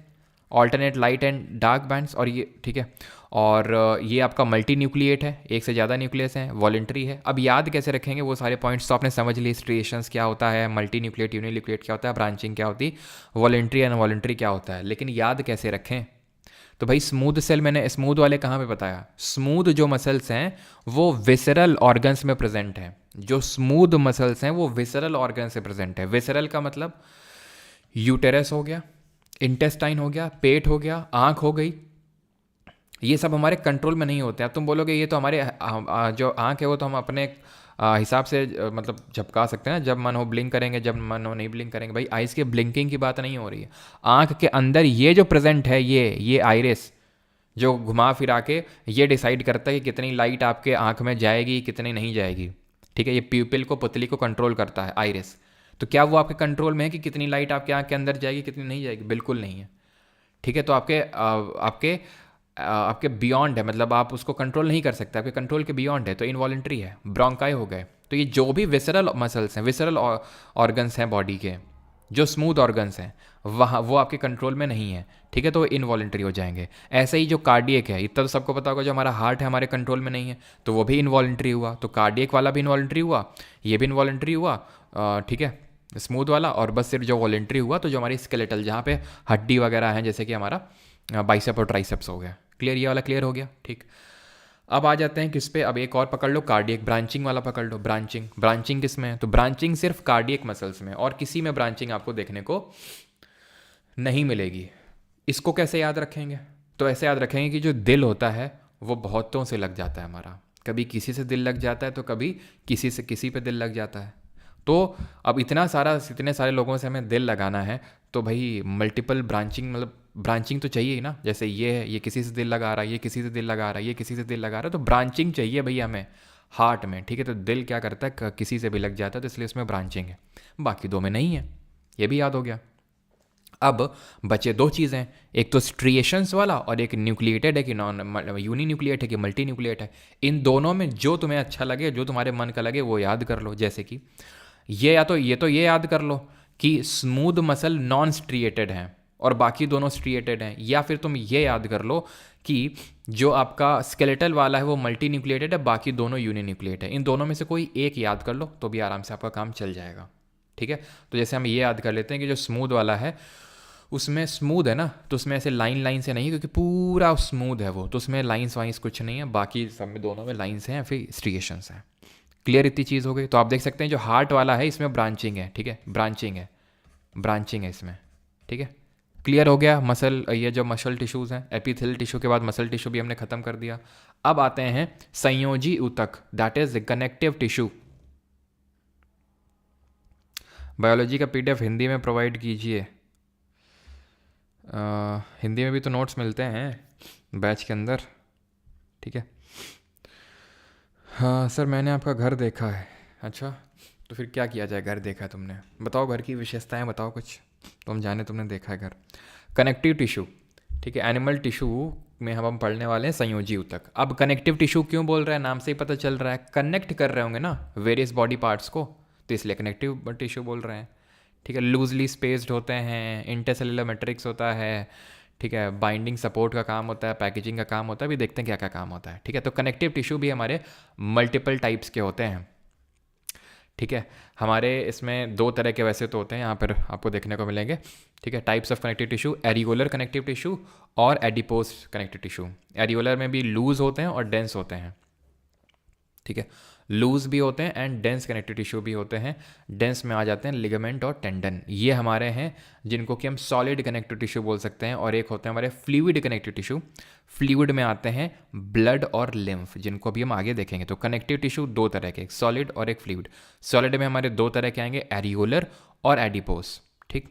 alternate light and dark bands, और ये ठीक है, और ये आपका मल्टी न्यूक्लिएट है, एक से ज़्यादा न्यूक्लियस हैं, वॉलेंट्री है। अब याद कैसे रखेंगे वो सारे पॉइंट्स तो आपने समझ लिए, स्ट्रिएशंस क्या होता है, मल्टी न्यूक्लिएट यूनि न्यूक्लिएट क्या होता है, ब्रांचिंग क्या होती है, वॉलेंट्री एंड वॉलेंट्री क्या होता है, लेकिन याद कैसे रखें। तो भाई स्मूथ सेल मैंने स्मूथ वाले कहाँ पे बताया, स्मूथ जो मसल्स हैं वो विसरल ऑर्गन्स में प्रेजेंट हैं, जो स्मूथ मसल्स हैं वो विसरल ऑर्गन से प्रेजेंट है। विसरल का मतलब यूटेरस हो गया, इंटेस्टाइन हो गया, पेट हो गया, आँख हो गई, ये सब हमारे कंट्रोल में नहीं होते हैं। तुम बोलोगे ये तो हमारे जो आँख है वो तो हम अपने हिसाब से मतलब झपका सकते हैं ना, जब मन हो ब्लिंक करेंगे, जब मन हो नहीं ब्लिंक करेंगे। भाई आइज़ के ब्लिंकिंग की बात नहीं हो रही है। आँख के अंदर ये जो प्रेजेंट है, ये आइरिस जो घुमा फिरा के ये डिसाइड करता है कि कितनी लाइट आपके आँख में जाएगी, कितनी नहीं जाएगी। ठीक है, ये प्यूपिल को, पुतली को कंट्रोल करता है आइरिस। तो क्या वो आपके कंट्रोल में है कि कितनी लाइट आपके आँख के अंदर जाएगी, कितनी नहीं जाएगी? बिल्कुल नहीं है। ठीक है, तो आपके बियॉन्ड है, मतलब आप उसको कंट्रोल नहीं कर सकते, आपके कंट्रोल के बियॉन्ड है, तो इनवॉलेंट्री है। ब्रोंकाई हो गए, तो ये जो भी विसरल मसल्स हैं, विसरल ऑर्गन्स हैं बॉडी के, जो स्मूथ ऑर्गन्स हैं, वहाँ वो आपके कंट्रोल में नहीं है। ठीक है, तो वो इनवॉलेंट्री हो जाएंगे। ऐसे ही जो कार्डियक है, इतना तो सबको पता होगा, जो हमारा हार्ट है हमारे कंट्रोल में नहीं है, तो वो भी इनवॉलेंट्री हुआ। तो कार्डियक वाला भी इनवॉलेंट्री हुआ, ये भी इनवॉलेंट्री हुआ। ठीक है, स्मूथ वाला। और बस सिर्फ जो वॉलेंट्री हुआ तो जो हमारी स्केलेटल, जहाँ पे हड्डी वगैरह हैं, जैसे कि हमारा बाइसेप और ट्राइसेप्स हो गया। क्लियर, ये वाला क्लियर हो गया। ठीक, अब आ जाते हैं किस पे? अब एक और पकड़ लो, कार्डियक ब्रांचिंग वाला पकड़ लो। ब्रांचिंग किस में है? तो ब्रांचिंग सिर्फ कार्डियक मसल्स में, और किसी में ब्रांचिंग आपको देखने को नहीं मिलेगी। इसको कैसे याद रखेंगे? तो ऐसे याद रखेंगे कि जो दिल होता है वो बहुतों से लग जाता है हमारा। कभी किसी से दिल लग जाता है, तो कभी किसी से किसी पे दिल लग जाता है। तो अब इतने सारे लोगों से हमें दिल लगाना है, तो भाई मल्टीपल ब्रांचिंग, मतलब ब्रांचिंग तो चाहिए ही ना। जैसे ये है, ये किसी से दिल लगा रहा है, ये किसी से दिल लगा रहा है, ये किसी से दिल लगा रहा है, तो ब्रांचिंग चाहिए भैया हमें हार्ट में। ठीक है, तो दिल क्या करता है, किसी से भी लग जाता है, तो इसलिए उसमें ब्रांचिंग है, बाकी दो में नहीं है। ये भी याद हो गया। अब बचे दो चीज़ें, एक तो स्ट्रिएशंस वाला और एक न्यूक्लिएटेड है कि नॉन यूनी न्यूक्लिएट है कि मल्टी न्यूक्लिएट है। इन दोनों में जो तुम्हें अच्छा लगे, जो तुम्हारे मन का लगे, वो याद कर लो। जैसे कि ये, या तो ये याद कर लो कि स्मूथ मसल नॉन स्ट्रिएटेड हैं और बाकी दोनों स्ट्रिएटेड हैं, या फिर तुम ये याद कर लो कि जो आपका स्केलेटल वाला है वो मल्टी न्यूक्लिएटेड है, बाकी दोनों यूनी न्यूक्लिएट है। इन दोनों में से कोई एक याद कर लो तो भी आराम से आपका काम चल जाएगा। ठीक है, तो जैसे हम ये याद कर लेते हैं कि जो स्मूथ वाला है उसमें स्मूथ है ना, तो उसमें ऐसे लाइन से नहीं, क्योंकि पूरा स्मूथ है वो, तो उसमें लाइंस वाइंस कुछ नहीं है। बाकी सब में, दोनों में लाइंस हैं या फिर स्ट्रिएशंस हैं। क्लियर, इतनी चीज़ हो गई। तो आप देख सकते हैं जो हार्ट वाला है इसमें ब्रांचिंग है। ठीक है, ब्रांचिंग है इसमें। ठीक है, क्लियर हो गया। मसल, ये जो मसल टिश्यूज़ हैं, एपिथेलियल टिश्यू के बाद मसल टिश्यू भी हमने ख़त्म कर दिया। अब आते हैं संयोजी ऊतक, that is connective tissue. Biology का पीडीएफ हिंदी में प्रोवाइड कीजिए। हिंदी में भी तो नोट्स मिलते हैं बैच के अंदर। ठीक है, हाँ सर, मैंने आपका घर देखा है। अच्छा, तो फिर क्या किया जाए? घर देखा है तुमने, बताओ घर की विशेषताएं बताओ कुछ, तो हम जाने तुमने देखा है घर। कनेक्टिव टिश्यू, ठीक है, एनिमल टिश्यू में हम पढ़ने वाले हैं संयोजी ऊतक। अब कनेक्टिव टिश्यू क्यों बोल रहा है? नाम से ही पता चल रहा है, कनेक्ट कर रहे होंगे ना वेरियस बॉडी पार्ट्स को, तो इसलिए कनेक्टिव टिश्यू बोल रहे हैं। ठीक है, लूजली स्पेस्ड होते हैं, इंटरसेलुलर मैट्रिक्स होता है। ठीक है, बाइंडिंग सपोर्ट का काम होता है, पैकेजिंग का काम होता है, अभी देखते हैं क्या क्या काम होता है। ठीक है, तो कनेक्टिव टिश्यू भी हमारे मल्टीपल टाइप्स के होते हैं। ठीक है, हमारे इसमें दो तरह के वैसे तो होते हैं, यहाँ पर आपको देखने को मिलेंगे। ठीक है, types of connective tissue, areolar connective tissue और एडिपोज कनेक्टिव टिश्यू। एरियोलर में भी लूज होते हैं और डेंस होते हैं। ठीक है, लूज भी होते हैं एंड डेंस कनेक्टिव टिश्यू भी होते हैं। डेंस में आ जाते हैं लिगामेंट और टेंडन, ये हमारे हैं जिनको कि हम सॉलिड कनेक्टिव टिश्यू बोल सकते हैं। और एक होते हैं हमारे फ्लूइड कनेक्टिव टिश्यू, फ्लूइड में आते हैं ब्लड और लिम्फ, जिनको भी हम आगे देखेंगे। तो कनेक्टिव टिश्यू दो तरह के, एक सॉलिड और एक फ्लूइड। सॉलिड में हमारे दो तरह के आएंगे, एरियोलर और एडिपोस। ठीक,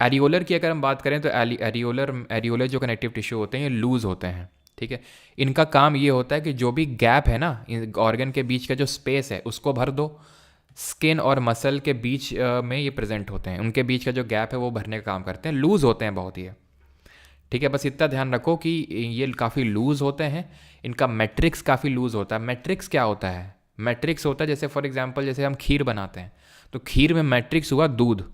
एरियोलर की अगर हम बात करें तो एरियोलर जो कनेक्टिव टिश्यू होते हैं ये लूज होते हैं। ठीक है, इनका काम ये होता है कि जो भी गैप है ना ऑर्गन के बीच का, जो स्पेस है उसको भर दो। स्किन और मसल के बीच में ये प्रेजेंट होते हैं, उनके बीच का जो गैप है वो भरने का काम करते हैं। लूज होते हैं बहुत ही। ठीक है, बस इतना ध्यान रखो कि ये काफ़ी लूज होते हैं, इनका मैट्रिक्स काफ़ी लूज होता है। मैट्रिक्स क्या होता है? मैट्रिक्स होता है जैसे फॉर एग्जांपल जैसे हम खीर बनाते हैं, तो खीर में मैट्रिक्स हुआ दूध,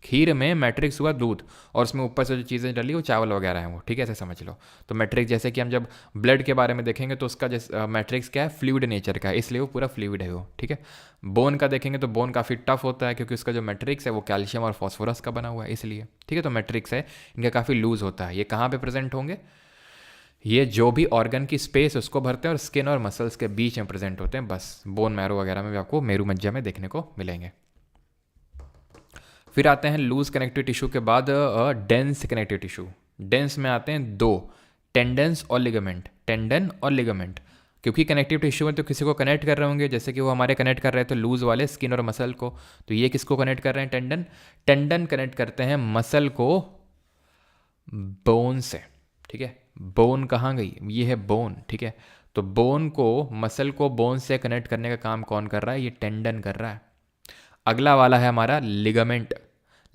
खीर में मैट्रिक्स हुआ दूध, और उसमें ऊपर से जो चीज़ें डली वो चावल वगैरह हैं वो। ठीक है, ऐसे समझ लो। तो मैट्रिक्स, जैसे कि हम जब ब्लड के बारे में देखेंगे तो उसका जैसे मैट्रिक्स क्या है, फ्लूइड नेचर का है, इसलिए वो पूरा फ्लूइड है वो। ठीक है, बोन का देखेंगे तो बोन काफ़ी टफ होता है क्योंकि उसका जो मैट्रिक्स है वो कैल्शियम और फॉस्फोरस का बना हुआ है, इसलिए। ठीक है, तो मैट्रिक्स है इनका काफ़ी लूज होता है। ये कहाँ पर प्रेजेंट होंगे? ये जो भी ऑर्गन की स्पेस उसको भरते हैं और स्किन और मसल्स के बीच में प्रेजेंट होते हैं, बस। बोन मैरो वगैरह में भी आपको मेरू मज्जा में देखने को मिलेंगे। फिर आते हैं लूज कनेक्टिव टिश्यू के बाद डेंस कनेक्टिव टिश्यू। डेंस में आते हैं दो, टेंडन्स और लिगामेंट, टेंडन और लिगामेंट, क्योंकि कनेक्टिव टिश्यू में तो किसी को कनेक्ट कर रहे होंगे, जैसे कि वो हमारे कनेक्ट कर रहे थे लूज वाले स्किन और मसल को, तो ये किसको कनेक्ट कर रहे हैं? टेंडन। टेंडन कनेक्ट करते हैं मसल को बोन से, ठीक है। बोन कहाँ गई? ये है बोन, ठीक है। तो बोन को, मसल को बोन से कनेक्ट करने का काम कौन कर रहा है? ये टेंडन कर रहा है। अगला वाला है हमारा लिगामेंट।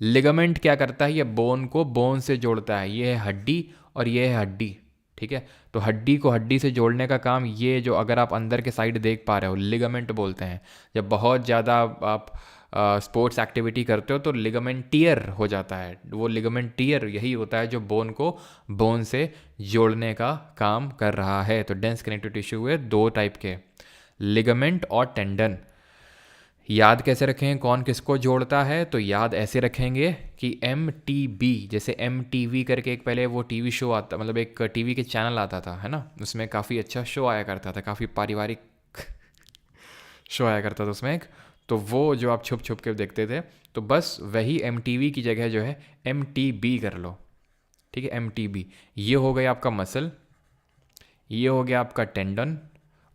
लिगामेंट क्या करता है? ये बोन को बोन से जोड़ता है। ये है हड्डी और ये है हड्डी, ठीक है। तो हड्डी को हड्डी से जोड़ने का काम, ये जो अगर आप अंदर के साइड देख पा रहे हो, लिगामेंट बोलते हैं। जब बहुत ज़्यादा आप स्पोर्ट्स एक्टिविटी करते हो तो लिगामेंट टियर हो जाता है। वो लिगामेंट टियर यही होता है जो बोन को बोन से जोड़ने का काम कर रहा है। तो डेंस कनेक्टिव टिश्यू हुए दो टाइप के, लिगामेंट और टेंडन। याद कैसे रखें कौन किसको जोड़ता है? तो याद ऐसे रखेंगे कि MTB, जैसे MTV करके एक पहले वो टीवी शो आता, मतलब एक टीवी के चैनल आता था, है ना, उसमें काफ़ी अच्छा शो आया करता था, काफ़ी पारिवारिक शो आया करता था उसमें एक, तो वो जो आप छुप छुप के देखते थे, तो बस वही MTV की जगह जो है MTB कर लो, ठीक है। MTB, ये हो गया आपका मसल, ये हो गया आपका टेंडन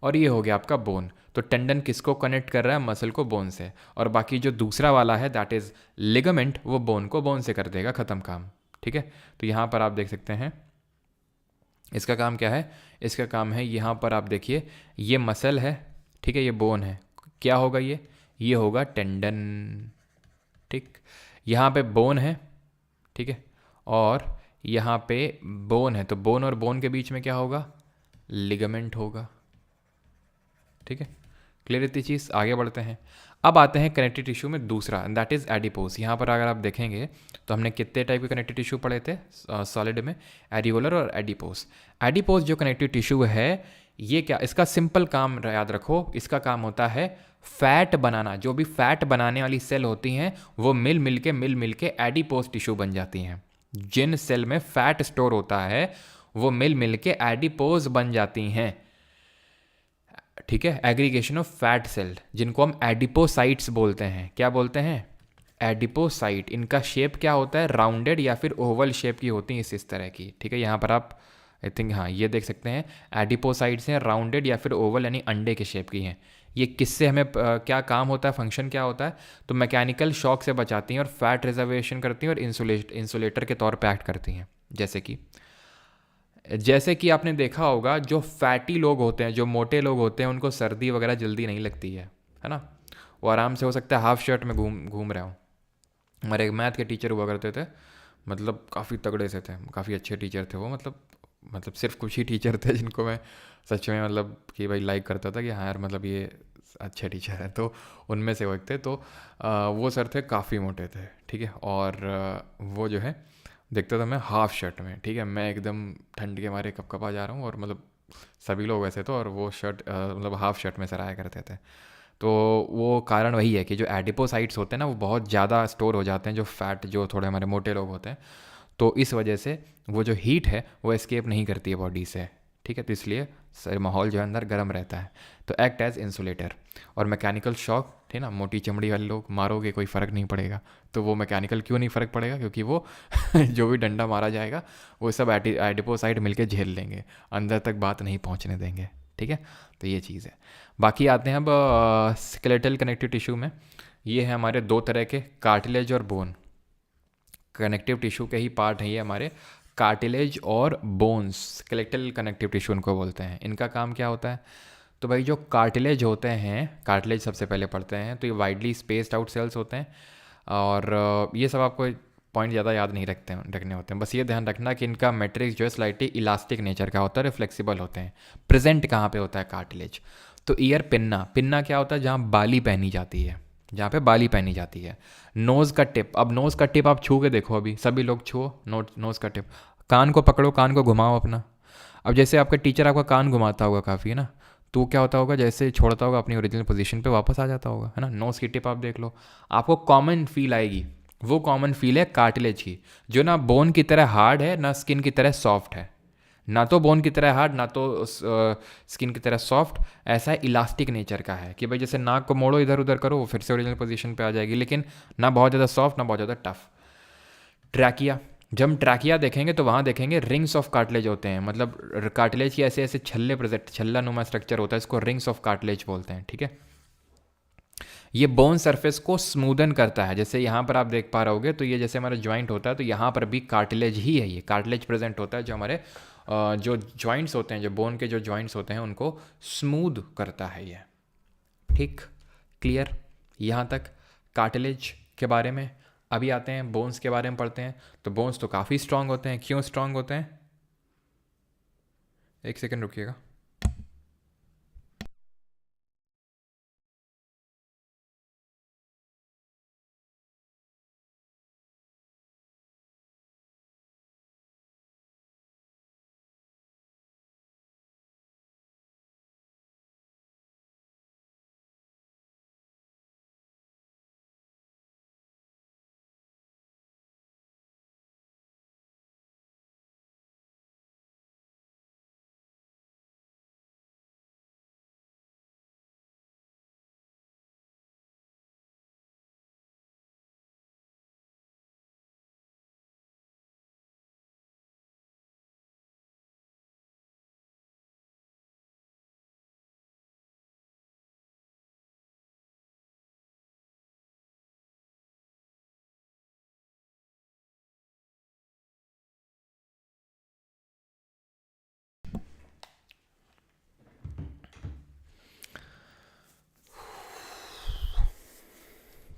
और ये हो गया आपका बोन। तो टेंडन किसको कनेक्ट कर रहा है? मसल को बोन से। और बाकी जो दूसरा वाला है दैट इज़ लिगामेंट, वो बोन को बोन से कर देगा, ख़त्म काम, ठीक है। तो यहाँ पर आप देख सकते हैं इसका काम क्या है। इसका काम है, यहाँ पर आप देखिए, ये मसल है, ठीक है, ये बोन है, क्या होगा ये होगा टेंडन, ठीक। यहाँ पे बोन है, ठीक है, और यहाँ पे बोन है, तो बोन और बोन के बीच में क्या होगा? लिगामेंट होगा, ठीक है। क्लियर इतनी चीज़? आगे बढ़ते हैं। अब आते हैं कनेक्टिव टिश्यू में दूसरा, दैट इज़ एडिपोज। यहाँ पर अगर आप देखेंगे तो हमने कितने टाइप के कनेक्टिव टिश्यू पढ़े थे सॉलिड में? एरियोलर और एडिपोज। एडिपोज जो कनेक्टिव टिश्यू है, ये क्या, इसका सिंपल काम याद रखो, इसका काम होता है फैट बनाना। जो भी फैट बनाने वाली सेल होती हैं वो मिल मिल के एडिपोज टिश्यू बन जाती हैं। जिन सेल में फैट स्टोर होता है वो मिल के एडिपोज बन जाती हैं, ठीक है। एग्रीगेशन ऑफ फैट सेल, जिनको हम एडिपोसाइट्स बोलते हैं। क्या बोलते हैं? एडिपोसाइट। इनका शेप क्या होता है? राउंडेड या फिर ओवल शेप की होती है, इस तरह की, ठीक है। यहाँ पर आप आई थिंक, हाँ, ये देख सकते हैं, एडिपोसाइट्स हैं, राउंडेड या फिर ओवल, यानी अंडे के शेप की हैं। ये किससे हमें क्या काम होता है, फंक्शन क्या होता है? तो मैकेनिकल शॉक से बचाती हैं और फैट रिजर्वेशन करती हैं और इंसुलेटर के तौर पर एक्ट करती हैं। जैसे कि आपने देखा होगा, जो फैटी लोग होते हैं, जो मोटे लोग होते हैं, उनको सर्दी वगैरह जल्दी नहीं लगती है ना। वो आराम से, हो सकता है हाफ शर्ट में घूम रहे हों। हमारे एक मैथ के टीचर हुआ करते थे, मतलब काफ़ी तगड़े से थे, काफ़ी अच्छे टीचर थे वो, मतलब सिर्फ कुछ ही टीचर थे जिनको मैं सच में, मतलब कि भाई लाइक करता था कि हाँ यार, मतलब ये अच्छे टीचर हैं। तो उनमें से वो एक थे। तो वो सर थे, काफ़ी मोटे थे, ठीक है। और वो जो है देखता था मैं हाफ शर्ट में, ठीक है, मैं एकदम ठंड के मारे कपकपा जा रहा हूँ, और मतलब सभी लोग वैसे तो, और वो शर्ट मतलब हाफ शर्ट में सर आया करते थे। तो वो कारण वही है कि जो एडिपोसाइट्स होते हैं ना, वो बहुत ज़्यादा स्टोर हो जाते हैं, जो फैट, जो थोड़े हमारे मोटे लोग होते हैं, तो इस वजह से वो जो हीट है वो एस्केप नहीं करती है बॉडी से, ठीक है। तो इसलिए सर माहौल जो है अंदर गर्म रहता है, तो एक्ट एज इंसुलेटर। और मैकेनिकल शॉक थे ना, मोटी चमड़ी वाले लोग मारोगे कोई फ़र्क नहीं पड़ेगा। तो वो मैकेनिकल क्यों नहीं फ़र्क पड़ेगा? क्योंकि वो जो भी डंडा मारा जाएगा वो सब एडिपोसाइट मिलके झेल लेंगे, अंदर तक बात नहीं पहुंचने देंगे, ठीक है। तो ये चीज़ है। बाकी आते हैं अब स्केलेटल कनेक्टिव टिश्यू में। ये है हमारे दो तरह के, कार्टिलेज और बोन। कनेक्टिव टिश्यू के ही पार्ट हैं ये हमारे, कार्टिलेज और बोन्स। स्केलेटल कनेक्टिव टिश्यू उनको बोलते हैं। इनका काम क्या होता है? तो भाई जो कार्टिलेज होते हैं, कार्टिलेज सबसे पहले पढ़ते हैं, तो ये वाइडली स्पेस्ड आउट सेल्स होते हैं। और ये सब आपको पॉइंट ज़्यादा याद नहीं रखने होते हैं, बस ये ध्यान रखना कि इनका मैट्रिक्स जो है स्लाइटली इलास्टिक नेचर का होता है, फ्लेक्सिबल होते हैं। प्रेजेंट कहाँ पे होता है कार्टिलेज? तो ईयर पिन्ना। पिन्ना क्या होता है? जहाँ बाली पहनी जाती है, जहाँ पे बाली पहनी जाती है। नोज़ का टिप, अब नोज़ का टिप आप छू के देखो, अभी सभी लोग छुओ नोज़ का टिप। कान को पकड़ो, कान को घुमाओ अपना। अब जैसे आपका टीचर आपका कान घुमाता होगा काफ़ी, है ना, तो क्या होता होगा, जैसे छोड़ता होगा अपनी ओरिजिनल पोजीशन पे वापस आ जाता होगा, है ना। नोज़ की टिप आप देख लो, आपको कॉमन फील आएगी। वो कॉमन फील है कार्टिलेज की, जो ना बोन की तरह हार्ड है, ना स्किन की तरह सॉफ्ट है। ना तो बोन की तरह हार्ड, ना तो स्किन की तरह सॉफ्ट। ऐसा इलास्टिक नेचर का है कि भाई जैसे नाक को मोड़ो, इधर उधर करो, वो फिर से ओरिजिनल पोजीशन पे आ जाएगी, लेकिन ना बहुत ज़्यादा सॉफ्ट, ना बहुत ज़्यादा टफ। ट्रैकिया, जब हम ट्रैकिया देखेंगे तो वहाँ देखेंगे रिंग्स ऑफ कार्टिलेज होते हैं, मतलब कार्टिलेज की ऐसे ऐसे छल्ले प्रेजेंट, छल्ला नुमा स्ट्रक्चर होता है, इसको रिंग्स ऑफ कार्टिलेज बोलते हैं, ठीक है। ये बोन सरफेस को स्मूदन करता है, जैसे यहाँ पर आप देख पा रहे होगे, तो ये जैसे हमारा जॉइंट होता है तो यहाँ पर भी कार्टिलेज ही है, ये कार्टिलेज प्रेजेंट होता है जो हमारे जो जॉइंट्स होते हैं, जो बोन के जो जॉइंट्स होते हैं उनको स्मूद करता है ये, ठीक। क्लियर यहाँ तक कार्टिलेज के बारे में। अभी आते हैं बोन्स के बारे में पढ़ते हैं। तो बोन्स तो काफ़ी स्ट्रांग होते हैं, क्यों स्ट्रांग होते हैं, एक सेकेंड रुकिएगा।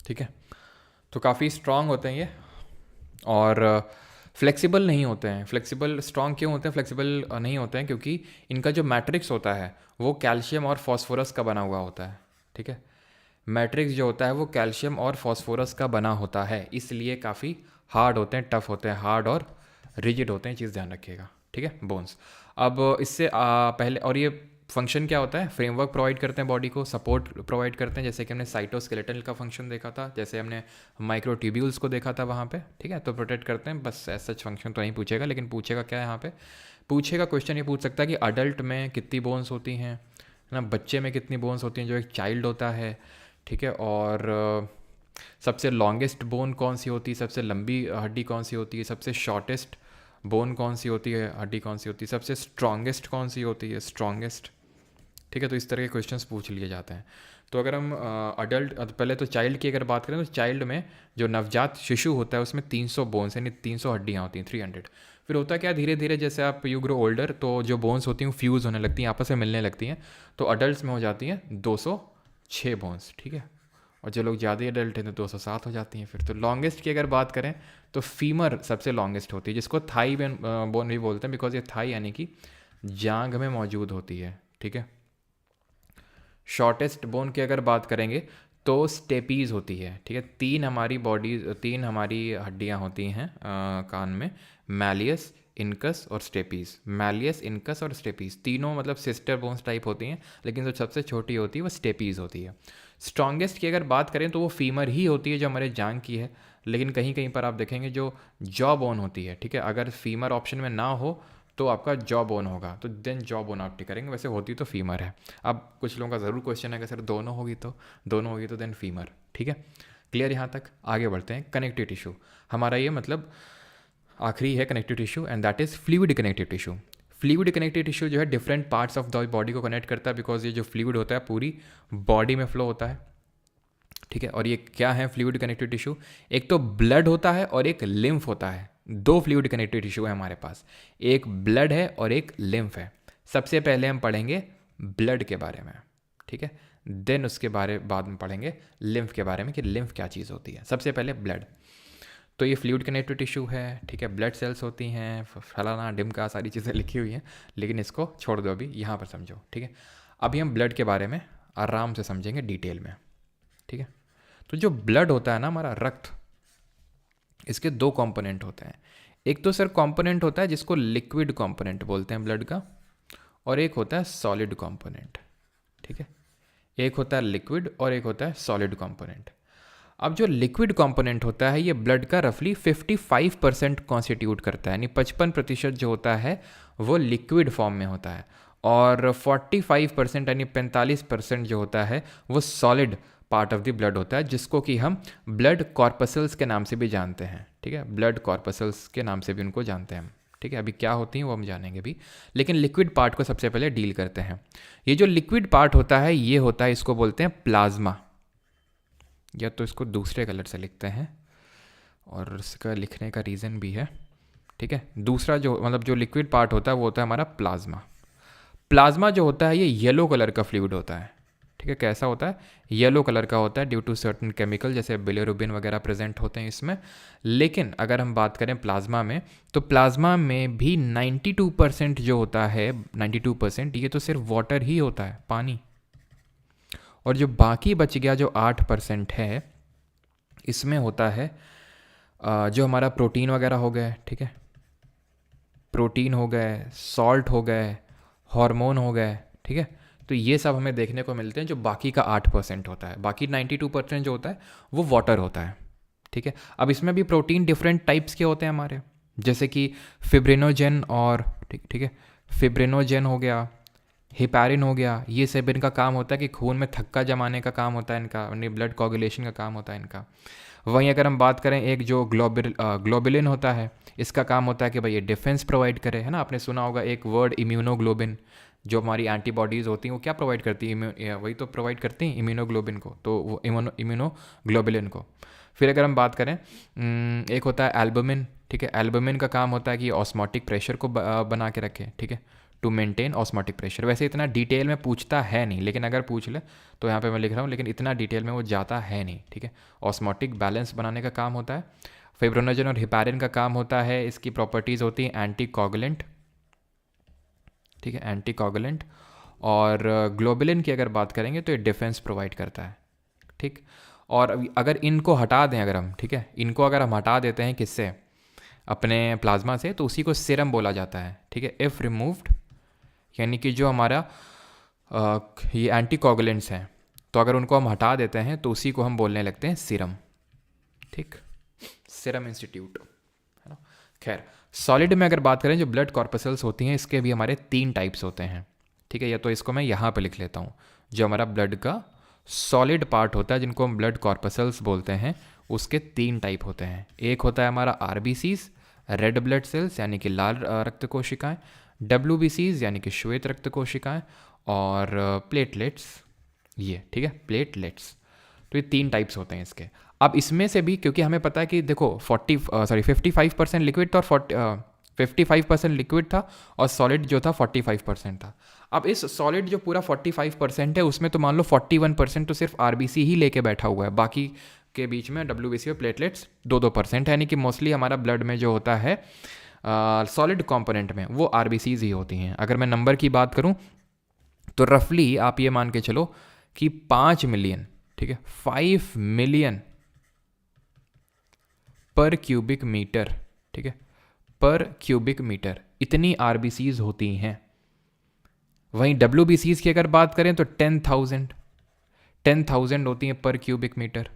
ठीक है, तो काफ़ी स्ट्रांग होते हैं ये, और फ्लेक्सिबल नहीं होते हैं। फ्लेक्सिबल स्ट्रांग क्यों होते हैं, फ्लेक्सिबल नहीं होते हैं क्योंकि इनका जो मैट्रिक्स होता है वो कैल्शियम और फॉस्फोरस का बना हुआ होता है, ठीक है। मैट्रिक्स जो होता है वो कैल्शियम और फॉस्फोरस का बना होता है, इसलिए काफ़ी हार्ड होते हैं, टफ होते हैं, हार्ड और रिजिड होते हैं, चीज़ ध्यान रखिएगा, ठीक है। बोन्स अब इससे पहले, और ये फंक्शन क्या होता है, फ्रेमवर्क प्रोवाइड करते हैं बॉडी को, सपोर्ट प्रोवाइड करते हैं, जैसे कि हमने साइटोस्केलेटन का फंक्शन देखा था, जैसे हमने माइक्रोट्यूब्यूल्स को देखा था वहाँ पे, ठीक है। तो प्रोटेक्ट करते हैं, बस ऐसा फंक्शन तो नहीं पूछेगा, लेकिन पूछेगा क्या है यहाँ पे, पूछेगा क्वेश्चन ये पूछ सकता है कि अडल्ट में कितनी बोन्स होती हैं ना, बच्चे में कितनी बोन्स होती हैं जो एक चाइल्ड होता है, ठीक है। और सबसे लॉन्गेस्ट बोन कौन सी होती है, सबसे लंबी हड्डी कौन सी होती है, सबसे शॉर्टेस्ट बोन कौन सी होती है, हड्डी कौन सी होती है, सबसे स्ट्रॉन्गेस्ट कौन सी होती है, स्ट्रॉन्गेस्ट, ठीक है। तो इस तरह के क्वेश्चंस पूछ लिए जाते हैं। तो अगर हम अडल्ट, पहले तो चाइल्ड की अगर बात करें तो चाइल्ड में जो नवजात शिशु होता है उसमें 300 बोन्स यानी 300 हड्डियाँ होती हैं, 300। फिर होता क्या, धीरे धीरे जैसे आप यू ग्रो ओल्डर तो जो बोन्स होती हैं फ्यूज़ होने लगती हैं, आपस में मिलने लगती हैं, तो अडल्ट में हो जाती हैं 206 बोन्स, ठीक है। और जो लोग ज़्यादा अडल्ट हैं तो 207 हो जाती हैं। फिर तो लॉन्गेस्ट की अगर बात करें तो फीमर सबसे लॉन्गेस्ट होती है, जिसको थाई बोन भी बोलते हैं, बिकॉज ये थाई यानी कि जांघ में मौजूद होती है, ठीक है। शॉर्टेस्ट बोन की अगर बात करेंगे तो स्टेपीज़ होती है, ठीक है। तीन हमारी हड्डियाँ होती हैं कान में, मैलियस, इनकस और स्टेपीज़। मैलियस, इनकस और स्टेपीज़ तीनों मतलब सिस्टर बोन्स टाइप होती हैं, लेकिन जो सबसे छोटी होती है वो स्टेपीज़ होती है। स्ट्रॉन्गेस्ट की अगर बात करें तो वो फीमर ही होती है जो हमारे जांग की है, लेकिन कहीं कहीं पर आप देखेंगे जो जॉ बोन होती है, ठीक है। अगर फीमर ऑप्शन में ना हो तो आपका जॉ बोन होगा, तो देन जॉ बोन आप टिक करेंगे, वैसे होती तो फीमर है। अब कुछ लोगों का ज़रूर क्वेश्चन है कि सर दोनों होगी तो देन फीमर, ठीक है। क्लियर यहाँ तक, आगे बढ़ते हैं। कनेक्टिव टिश्यू हमारा ये मतलब आखिरी है connective tissue, and that is fluid connective tissue. Fluid connective tissue जो है different parts of the body को कनेक्ट करता है, बिकॉज ये जो फ्लूइड होता है पूरी बॉडी में फ्लो होता है, ठीक है। और ये क्या है फ्लूइड कनेक्टिव टिश्यू, एक तो ब्लड होता है और एक लिम्फ होता है। दो फ्लूइड कनेक्टिव टिश्यू है हमारे पास, एक ब्लड है और एक लिम्फ है। सबसे पहले हम पढ़ेंगे ब्लड के बारे में, ठीक है। देन उसके बाद में पढ़ेंगे लिम्फ के बारे में कि लिम्फ क्या चीज़ होती है। सबसे पहले ब्लड, तो ये फ्लूइड कनेक्टिव टिश्यू है, ठीक है। ब्लड सेल्स होती हैं, फलाना डिमका सारी चीज़ें लिखी हुई हैं, लेकिन इसको छोड़ दो, अभी यहाँ पर समझो, ठीक है। अभी हम ब्लड के बारे में आराम से समझेंगे डिटेल में, ठीक है। तो जो ब्लड होता है ना हमारा रक्त, इसके दो कंपोनेंट होते हैं। एक तो सर कंपोनेंट होता है जिसको लिक्विड कंपोनेंट बोलते हैं ब्लड का, और एक होता है सॉलिड कंपोनेंट, ठीक है। एक होता है लिक्विड और एक होता है सॉलिड कंपोनेंट। अब जो लिक्विड कंपोनेंट होता है ये ब्लड का रफली 55% कॉन्स्टिट्यूट करता है, यानी 55% जो होता है वो लिक्विड फॉर्म में होता है, और 45% यानी 45% जो होता है वो solid part of the blood होता है, जिसको कि हम ब्लड कॉर्पसल्स के नाम से भी जानते हैं, ठीक है, ब्लड कॉर्पसल्स के नाम से भी उनको जानते हैं हम, ठीक है। अभी क्या होती हैं वो हम जानेंगे भी, लेकिन लिक्विड पार्ट को सबसे पहले डील करते हैं। ये जो लिक्विड पार्ट होता है ये होता है, इसको बोलते हैं प्लाज्मा, या तो इसको दूसरे कलर से लिखते हैं और इसका लिखने का रीज़न भी है, ठीक है। दूसरा जो मतलब जो लिक्विड पार्ट होता है वो होता है हमारा प्लाज्मा। प्लाज्मा जो होता है ये येलो कलर का फ्लूइड होता है, ठीक है। कैसा होता है? येलो कलर का होता है ड्यू टू सर्टन केमिकल, जैसे बिलिरुबिन वगैरह प्रेजेंट होते हैं इसमें। लेकिन अगर हम बात करें प्लाज्मा में, तो प्लाज्मा में भी 92% जो होता है, 92% ये तो सिर्फ वाटर ही होता है, पानी। और जो बाकी बच गया जो 8% है, इसमें होता है जो हमारा प्रोटीन वगैरह हो गए, ठीक है, प्रोटीन हो गए, सॉल्ट हो गए, हार्मोन हो गए, ठीक है। तो ये सब हमें देखने को मिलते हैं जो बाकी का 8% होता है। बाकी 92% जो होता है वो वाटर होता है, ठीक है। अब इसमें भी प्रोटीन डिफरेंट टाइप्स के होते हैं हमारे, जैसे कि फिब्रिनोजेन और ठीक है, फिब्रिनोजेन हो गया, हेपारिन हो गया। ये सब इनका काम होता है कि खून में थक्का जमाने का काम होता है इनका, ब्लड कोगुलेशन का काम होता है इनका। वहीं अगर हम बात करें एक जो ग्लोबुलिन होता है, इसका काम होता है कि भाई ये डिफेंस प्रोवाइड करे, है ना। आपने सुना होगा एक वर्ड इम्यूनोग्लोबिन, जो हमारी एंटीबॉडीज़ होती हैं वो क्या प्रोवाइड करती है, वही तो प्रोवाइड करती हैं इम्यूनोग्लोबिन को, तो वो इम्यूनोग्लोबुलिन को। फिर अगर हम बात करें एक होता है एल्बुमिन, ठीक है। एल्बुमिन का काम होता है कि ऑस्मोटिक प्रेशर को बना के रखे, ठीक है, टू मेंटेन ऑस्मोटिक प्रेशर। वैसे इतना डिटेल में पूछता है नहीं, लेकिन अगर पूछ ले तो यहाँ पे मैं लिख रहा हूँ, लेकिन इतना डिटेल में वो जाता है नहीं, ठीक है। ऑस्मोटिक बैलेंस बनाने का काम होता है। फिब्रिनोजेन और हेपारिन का काम होता है, इसकी प्रॉपर्टीज़ होती हैं एंटी कोगुलेंट, ठीक है, एंटी कोगुलेंट। और ग्लोबुलिन की अगर बात करेंगे तो ये डिफेंस प्रोवाइड करता है, ठीक। और अगर इनको हटा दें अगर हम, ठीक है, इनको अगर हम हटा देते हैं किससे, अपने प्लाज्मा से, तो उसी को सीरम बोला जाता है, ठीक है। इफ़ रिमूव्ड, यानी कि जो हमारा ये एंटी कोगुलेंट्स हैं, तो अगर उनको हम हटा देते हैं तो उसी को हम बोलने लगते हैं सीरम, ठीक, सीरम इंस्टीट्यूट, है ना। खैर, सॉलिड में अगर बात करें जो ब्लड कॉर्पसल्स होती हैं, इसके भी हमारे 3 टाइप्स होते हैं, ठीक है। या तो इसको मैं यहाँ पे लिख लेता हूँ, जो हमारा ब्लड का सॉलिड पार्ट होता है जिनको हम ब्लड कॉर्पसल्स बोलते हैं, उसके 3 टाइप होते हैं। एक होता है हमारा आरबीसीज, रेड ब्लड सेल्स, यानी कि लाल रक्त कोशिकाएं, WBCs यानी कि श्वेत रक्त कोशिकाएं, और प्लेटलेट्स, ये, ठीक है, प्लेटलेट्स। तो ये 3 टाइप्स होते हैं इसके। अब इसमें से भी क्योंकि हमें पता है कि देखो 55% लिक्विड था और 55% लिक्विड था, और सॉलिड जो था 45% था। अब इस सॉलिड जो पूरा 45% है उसमें तो मान लो 41% तो सिर्फ RBC ही लेके बैठा हुआ है, बाकी के बीच में WBC और प्लेटलेट्स 2-2% है, यानी कि मोस्टली हमारा ब्लड में जो होता है सॉलिड कंपोनेंट में वो RBCs ही होती हैं। अगर मैं नंबर की बात करूं तो रफली आप ये मान के चलो कि 5 मिलियन, ठीक है, 5 मिलियन पर क्यूबिक मीटर, ठीक है, पर क्यूबिक मीटर इतनी RBCs होती हैं। वहीं WBCs की अगर बात करें तो 10,000 होती हैं पर क्यूबिक मीटर,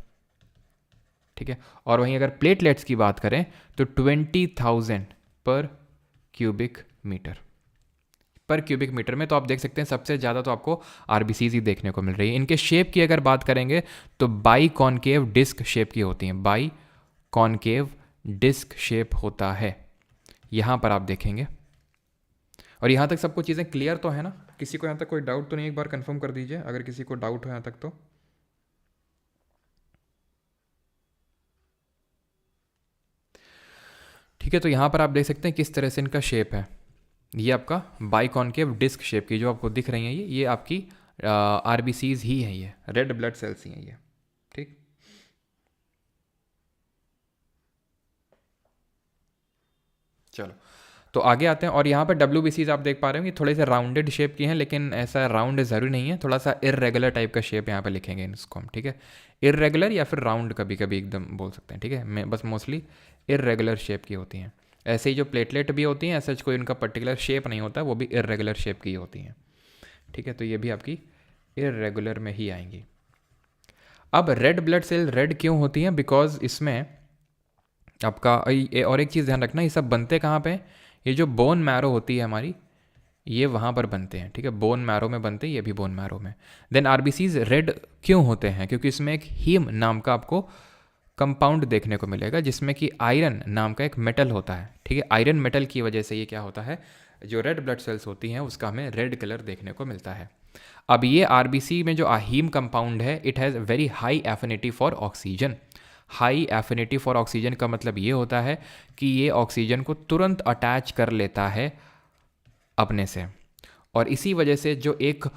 ठीक है। और वहीं अगर प्लेटलेट्स की बात करें तो 20,000 पर क्यूबिक मीटर, पर क्यूबिक मीटर में। तो आप देख सकते हैं सबसे ज़्यादा तो आपको RBCs ही देखने को मिल रही है। इनके शेप की अगर बात करेंगे तो बाई कॉनकेव डिस्क शेप की होती हैं, बाई कॉनकेव डिस्क शेप होता है, यहाँ पर आप देखेंगे। और यहाँ तक सबको चीज़ें क्लियर तो है ना? किसी को यहाँ तक कोई डाउट तो नहीं? एक बार कंफर्म कर दीजिए अगर किसी को डाउट हो यहाँ तक तो। ठीक है, तो यहाँ पर आप देख सकते हैं किस तरह से इनका शेप है। ये आपका बाइकॉनकेव डिस्क शेप की जो आपको दिख रही हैं, ये आपकी RBCs ही हैं, ये रेड ब्लड सेल्स ही हैं ये, ठीक। चलो तो आगे आते हैं। और यहाँ पर WBCs आप देख पा रहे हो कि थोड़े से राउंडेड शेप की हैं, लेकिन ऐसा राउंड ज़रूरी नहीं है, थोड़ा सा इर्रेगुलर टाइप का शेप यहाँ पे लिखेंगे इसको हम, ठीक है। इर्रेगुलर या फिर राउंड कभी कभी एकदम बोल सकते हैं, ठीक है। मैं बस मोस्टली इर्रेगुलर शेप की होती हैं। ऐसे ही जो प्लेटलेट भी होती हैं, ऐसा कोई उनका पर्टिकुलर शेप नहीं होता, वो भी इर्रेगुलर शेप की होती हैं, ठीक है। तो ये भी आपकी इर्रेगुलर में ही आएंगी। अब रेड ब्लड सेल रेड क्यों होती हैं? बिकॉज इसमें आपका और एक चीज़ ध्यान रखना, ये सब बनते कहाँ पे? ये जो बोन मैरो होती है हमारी, ये वहाँ पर बनते हैं, ठीक है, बोन मैरो में बनते हैं, ये भी बोन मैरो में। देन आरबीसीज रेड क्यों होते हैं? क्योंकि इसमें एक हीम नाम का आपको कंपाउंड देखने को मिलेगा, जिसमें कि आयरन नाम का एक मेटल होता है, ठीक है। आयरन मेटल की वजह से ये क्या होता है, जो रेड ब्लड सेल्स होती हैं उसका हमें रेड कलर देखने को मिलता है। अब ये आरबीसी में जो हीम कंपाउंड है, it has very high affinity for oxygen. High affinity for oxygen का मतलब ये होता है कि ये ऑक्सीजन को तुरंत अटैच कर लेता है अपने से, और इसी वजह से जो एक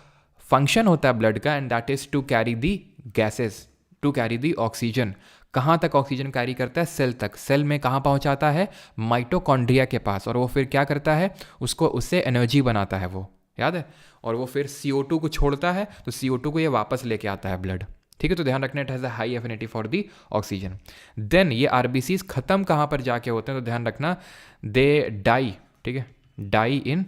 फंक्शन होता है ब्लड का, and that is to carry the gases, to carry the oxygen. कहाँ तक ऑक्सीजन कैरी करता है? सेल तक। सेल में कहाँ पहुँचाता है? माइटोकॉन्ड्रिया के पास, और वो फिर क्या करता है, उसको उससे एनर्जी बनाता है, वो याद है, और वो फिर CO2 को छोड़ता है, तो CO2 को ये वापस लेके आता है ब्लड, ठीक है। तो ध्यान रखना, it has a high affinity for the oxygen. Then ये आरबीसीज खत्म कहाँ पर जाके होते हैं? तो ध्यान रखना, दे डाई, ठीक है, डाई इन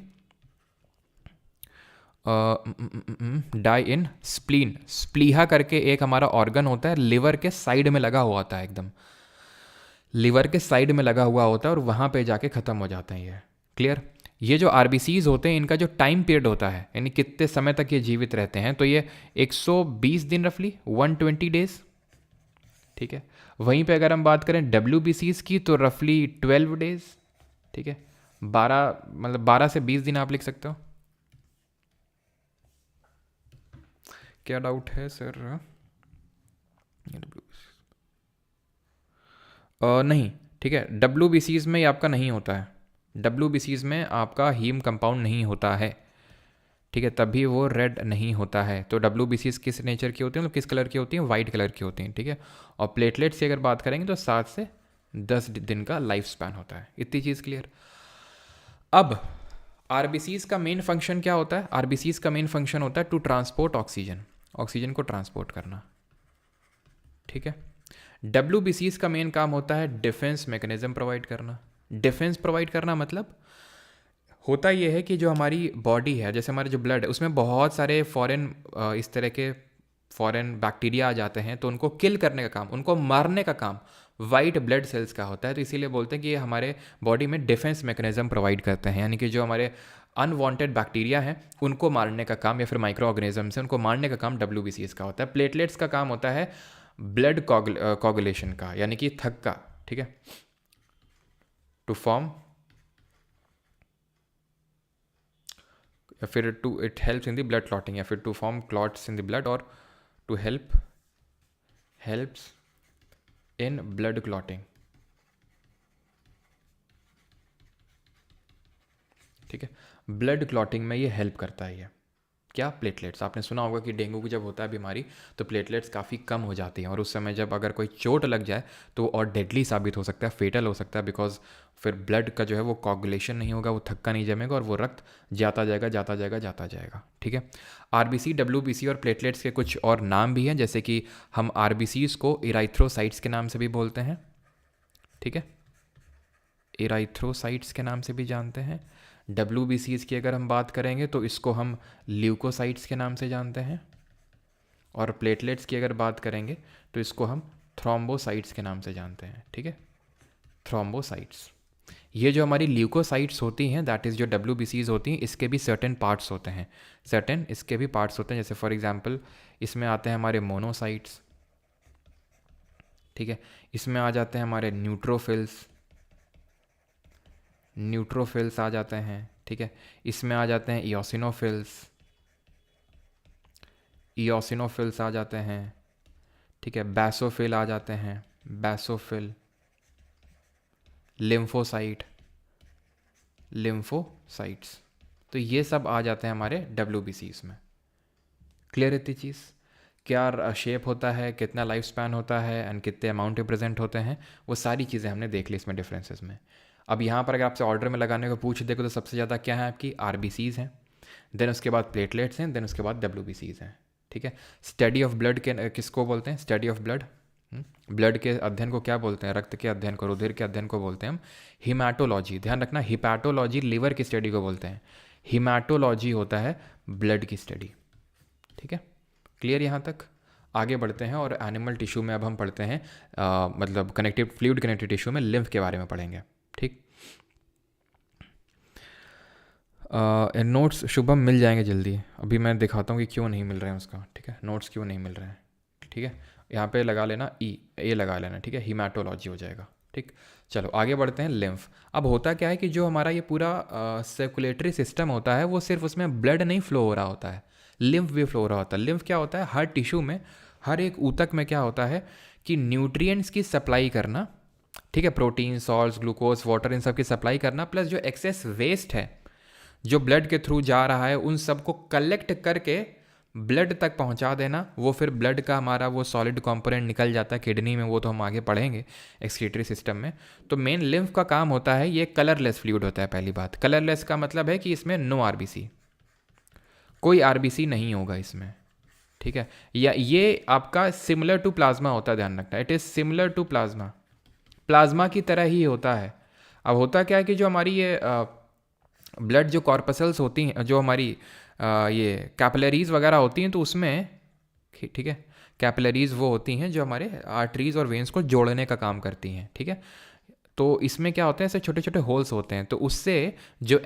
डाई इन स्प्लीन। स्प्लीहा करके एक हमारा ऑर्गन होता है, लिवर के साइड में लगा हुआ होता है, एकदम लिवर के साइड में लगा हुआ होता है, और वहाँ पे जाके ख़त्म हो जाते हैं ये। क्लियर? ये जो आरबीसीज होते हैं, इनका जो टाइम पीरियड होता है, यानी कितने समय तक ये जीवित रहते हैं, तो ये 120 दिन रफली, 120 डेज, ठीक है। वहीं पे अगर हम बात करें WBCs की, तो रफली 12 डेज, ठीक है। 12 मतलब 12 से 20 दिन आप लिख सकते हो। क्या डाउट है सर? नहीं, ठीक है, WBCs में ये आपका नहीं होता है, WBCs में आपका हीम कंपाउंड नहीं होता है, ठीक है, तभी वो रेड नहीं होता है। तो WBCs किस नेचर की होती हैं, मतलब किस कलर की होती हैं? वाइट कलर की होती हैं, ठीक है। और प्लेटलेट्स की अगर बात करेंगे तो 7 से 10 दिन का लाइफ स्पैन होता है। इतनी चीज़ क्लियर? अब आरबीसीज का मेन फंक्शन क्या होता है? आरबीसीज का मेन फंक्शन होता है टू ट्रांसपोर्ट ऑक्सीजन, ऑक्सीजन को ट्रांसपोर्ट करना, ठीक है। WBCs का मेन काम होता है डिफेंस मैकेनिज्म प्रोवाइड करना। डिफेंस प्रोवाइड करना मतलब होता ये है कि जो हमारी बॉडी है, जैसे हमारे जो ब्लड है, उसमें बहुत सारे फॉरेन इस तरह के फॉरेन बैक्टीरिया आ जाते हैं, तो उनको किल करने का काम, उनको मारने का काम वाइट ब्लड सेल्स का होता है। तो इसीलिए बोलते हैं कि ये हमारे बॉडी में डिफेंस मैकेनिज्म प्रोवाइड करते हैं, यानी कि जो हमारे अनवांटेड बैक्टीरिया हैं उनको मारने का काम, या फिर माइक्रो ऑर्गेनिजम्स हैं उनको मारने का काम WBCs का होता है। प्लेटलेट्स का काम होता है ब्लड कोगुलेशन का, यानी कि थक का, ठीक है, टू फॉर्म, या फिर to it helps in the blood clotting, या फिर to form clots in the blood, और to helps in blood clotting, ठीक है। ब्लड क्लॉटिंग में ये हेल्प करता है। ये क्या? प्लेटलेट्स। आपने सुना होगा कि डेंगू की जब होता है बीमारी, तो प्लेटलेट्स काफ़ी कम हो जाती हैं, और उस समय जब अगर कोई चोट लग जाए तो और डेडली साबित हो सकता है, फेटल हो सकता है, बिकॉज फिर ब्लड का जो है वो कोगुलेशन नहीं होगा, वो थक्का नहीं जमेगा, और वो रक्त जाता जाएगा जाता जाएगा जाता जाएगा, ठीक है। आरबीसी, WBC और प्लेटलेट्स के कुछ और नाम भी हैं, जैसे कि हम आरबीसीज को इराइथ्रोसाइट्स के नाम से भी बोलते हैं, ठीक है, इराइथ्रोसाइट्स के नाम से भी जानते हैं। WBCs की अगर हम बात करेंगे तो इसको हम ल्यूकोसाइट्स के नाम से जानते हैं, और प्लेटलेट्स की अगर बात करेंगे तो इसको हम थ्रोम्बोसाइट्स के नाम से जानते हैं, ठीक है, थ्रोम्बोसाइट्स। ये जो हमारी ल्यूकोसाइट्स होती हैं, दैट इज़ जो WBCs होती हैं, इसके भी सर्टेन पार्ट्स होते हैं, सर्टेन इसके भी पार्ट्स होते हैं। जैसे फॉर एग्जांपल इसमें आते हैं हमारे मोनोसाइट्स, ठीक है, इसमें आ जाते हैं हमारे न्यूट्रोफिल्स आ जाते हैं, ठीक है, इसमें आ जाते हैं इओसिनोफिल्स आ जाते हैं, ठीक है, बैसोफिल आ जाते हैं, बैसोफिल, लिम्फोसाइट्स, तो ये सब आ जाते हैं हमारे WBCs में। क्लियर इतनी चीज़? क्या शेप होता है, कितना लाइफ स्पैन होता है, एंड कितने अमाउंट प्रेजेंट होते हैं, वो सारी चीज़ें हमने देख ली इसमें डिफरेंसेस में। अब यहाँ पर अगर आपसे ऑर्डर में लगाने को पूछ देखो तो सबसे ज़्यादा क्या है आपकी? RBCs हैं, देन उसके बाद प्लेटलेट्स हैं, देन उसके बाद WBCs हैं, ठीक है। स्टडी ऑफ ब्लड के किसको बोलते हैं? स्टडी ऑफ ब्लड, ब्लड के अध्ययन को क्या बोलते हैं? रक्त के अध्ययन को, रुधिर के अध्ययन को बोलते हैं हम हिमैटोलॉजी। ध्यान रखना, हिपैटोलॉजी लिवर की स्टडी को बोलते हैं, हिमैटोलॉजी होता है ब्लड की स्टडी, ठीक है। क्लियर यहाँ तक? आगे बढ़ते हैं, और एनिमल टिश्यू में अब हम पढ़ते हैं मतलब कनेक्टिव फ्लूइड कनेक्टिव टिश्यू में लिम्फ के बारे में पढ़ेंगे, ठीक। नोट्स शुभम मिल जाएंगे जल्दी, अभी मैं दिखाता हूँ कि क्यों नहीं मिल रहे हैं उसका, ठीक है, नोट्स क्यों नहीं मिल रहे हैं, ठीक है। यहाँ पे लगा लेना ए लगा लेना, ठीक है, हीमाटोलॉजी हो जाएगा, ठीक। चलो आगे बढ़ते हैं। लिम्फ। अब होता क्या है कि जो हमारा ये पूरा सर्कुलेटरी सिस्टम होता है वो सिर्फ उसमें ब्लड नहीं फ्लो हो रहा होता है, लिम्फ भी फ्लो हो रहा होता है। लिम्फ क्या होता है, हर टिश्यू में, हर एक ऊतक में क्या होता है कि न्यूट्रिएंट्स की सप्लाई करना, ठीक है, प्रोटीन, सॉल्ट्स, ग्लूकोज, वाटर, इन सब की सप्लाई करना, प्लस जो एक्सेस वेस्ट है जो ब्लड के थ्रू जा रहा है उन सबको कलेक्ट करके ब्लड तक पहुंचा देना। वो फिर ब्लड का हमारा वो सॉलिड कंपोनेंट निकल जाता है किडनी में, वो तो हम आगे पढ़ेंगे एक्सक्रीटरी सिस्टम में। तो मेन लिम्फ का काम होता है, ये कलरलेस फ्लूइड होता है। पहली बात, कलरलेस का मतलब है कि इसमें नो आरबीसी, कोई आरबीसी नहीं होगा इसमें, ठीक है। या ये आपका सिमिलर टू प्लाज्मा होता है, ध्यान रखना, it is similar to plasma, plasma की तरह ही होता है। अब होता क्या है कि जो हमारी ये ब्लड जो कॉर्पसल्स होती हैं, जो हमारी ये कैपिलरीज वगैरह होती हैं, तो उसमें, ठीक है, कैपिलरीज वो होती हैं जो हमारे आर्टरीज और वेन्स को जोड़ने का काम करती हैं, ठीक है। तो इसमें क्या होते हैं, ऐसे छोटे छोटे होल्स होते हैं, तो उससे जो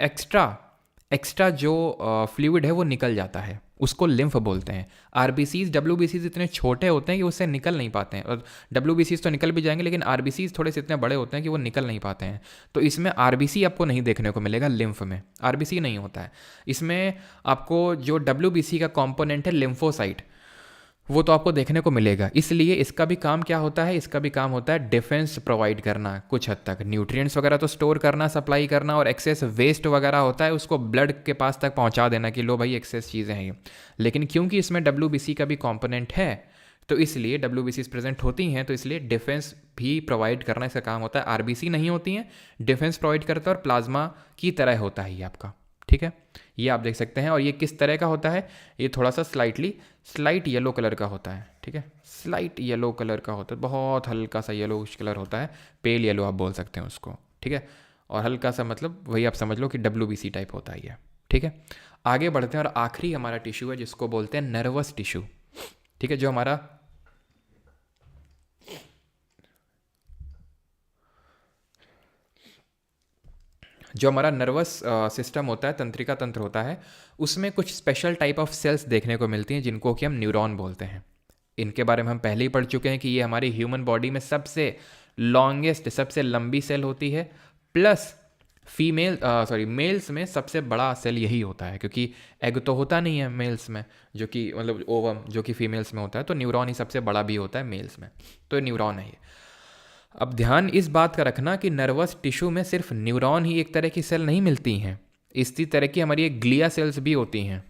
एक्स्ट्रा जो फ्लूइड है वो निकल जाता है, उसको लिम्फ बोलते हैं। आरबीसीज, डब्ल्यूबीसीज इतने छोटे होते हैं कि उससे निकल नहीं पाते हैं, और डब्ल्यूबीसीज तो निकल भी जाएंगे, लेकिन आरबीसीज थोड़े से इतने बड़े होते हैं कि वो निकल नहीं पाते हैं। तो इसमें आरबीसी आपको नहीं देखने को मिलेगा, लिम्फ में आरबीसी नहीं होता है। इसमें आपको जो डब्ल्यूबीसी का कॉम्पोनेंट है लिम्फोसाइट, वो तो आपको देखने को मिलेगा। इसलिए इसका भी काम क्या होता है, इसका भी काम होता है डिफेंस प्रोवाइड करना, कुछ हद तक न्यूट्रिएंट्स वगैरह तो स्टोर करना, सप्लाई करना, और एक्सेस वेस्ट वगैरह होता है उसको ब्लड के पास तक पहुंचा देना कि लो भाई एक्सेस चीज़ें हैं ये। लेकिन क्योंकि इसमें डब्ल्यूबीसी का भी कॉम्पोनेंट है, तो इसलिए डब्ल्यूबीसी प्रेजेंट होती हैं, तो इसलिए डिफेंस भी प्रोवाइड करना इसका काम होता है। आरबीसी नहीं होती हैं, डिफेंस प्रोवाइड करता है, और प्लाज्मा की तरह होता है ये आपका, ठीक है। ये आप देख सकते हैं। और ये किस तरह का होता है, ये थोड़ा सा स्लाइट येलो कलर का होता है, ठीक है, स्लाइट येलो कलर का होता है, बहुत हल्का सा येलो कलर होता है, पेल येलो आप बोल सकते हैं उसको, ठीक है। और हल्का सा मतलब वही आप समझ लो कि डब्ल्यूबीसी टाइप होता है ये, ठीक है। आगे बढ़ते हैं, और आखिरी हमारा टिश्यू है जिसको बोलते हैं नर्वस टिश्यू, ठीक है। जो हमारा नर्वस सिस्टम होता है, तंत्रिका तंत्र होता है, उसमें कुछ स्पेशल टाइप ऑफ सेल्स देखने को मिलती हैं जिनको कि हम न्यूरॉन बोलते हैं। इनके बारे में हम पहले ही पढ़ चुके हैं कि ये हमारी ह्यूमन बॉडी में सबसे लॉन्गेस्ट, सबसे लंबी सेल होती है, प्लस मेल्स में सबसे बड़ा सेल यही होता है, क्योंकि एग तो होता नहीं है मेल्स में, जो कि मतलब ओवम जो कि फीमेल्स में होता है, तो न्यूरॉन ही सबसे बड़ा भी होता है मेल्स में, तो न्यूरॉन है ये। अब ध्यान इस बात का रखना कि नर्वस टिश्यू में सिर्फ न्यूरॉन ही एक तरह की सेल नहीं मिलती हैं, इसी तरह की हमारी एक ग्लिया सेल्स भी होती हैं।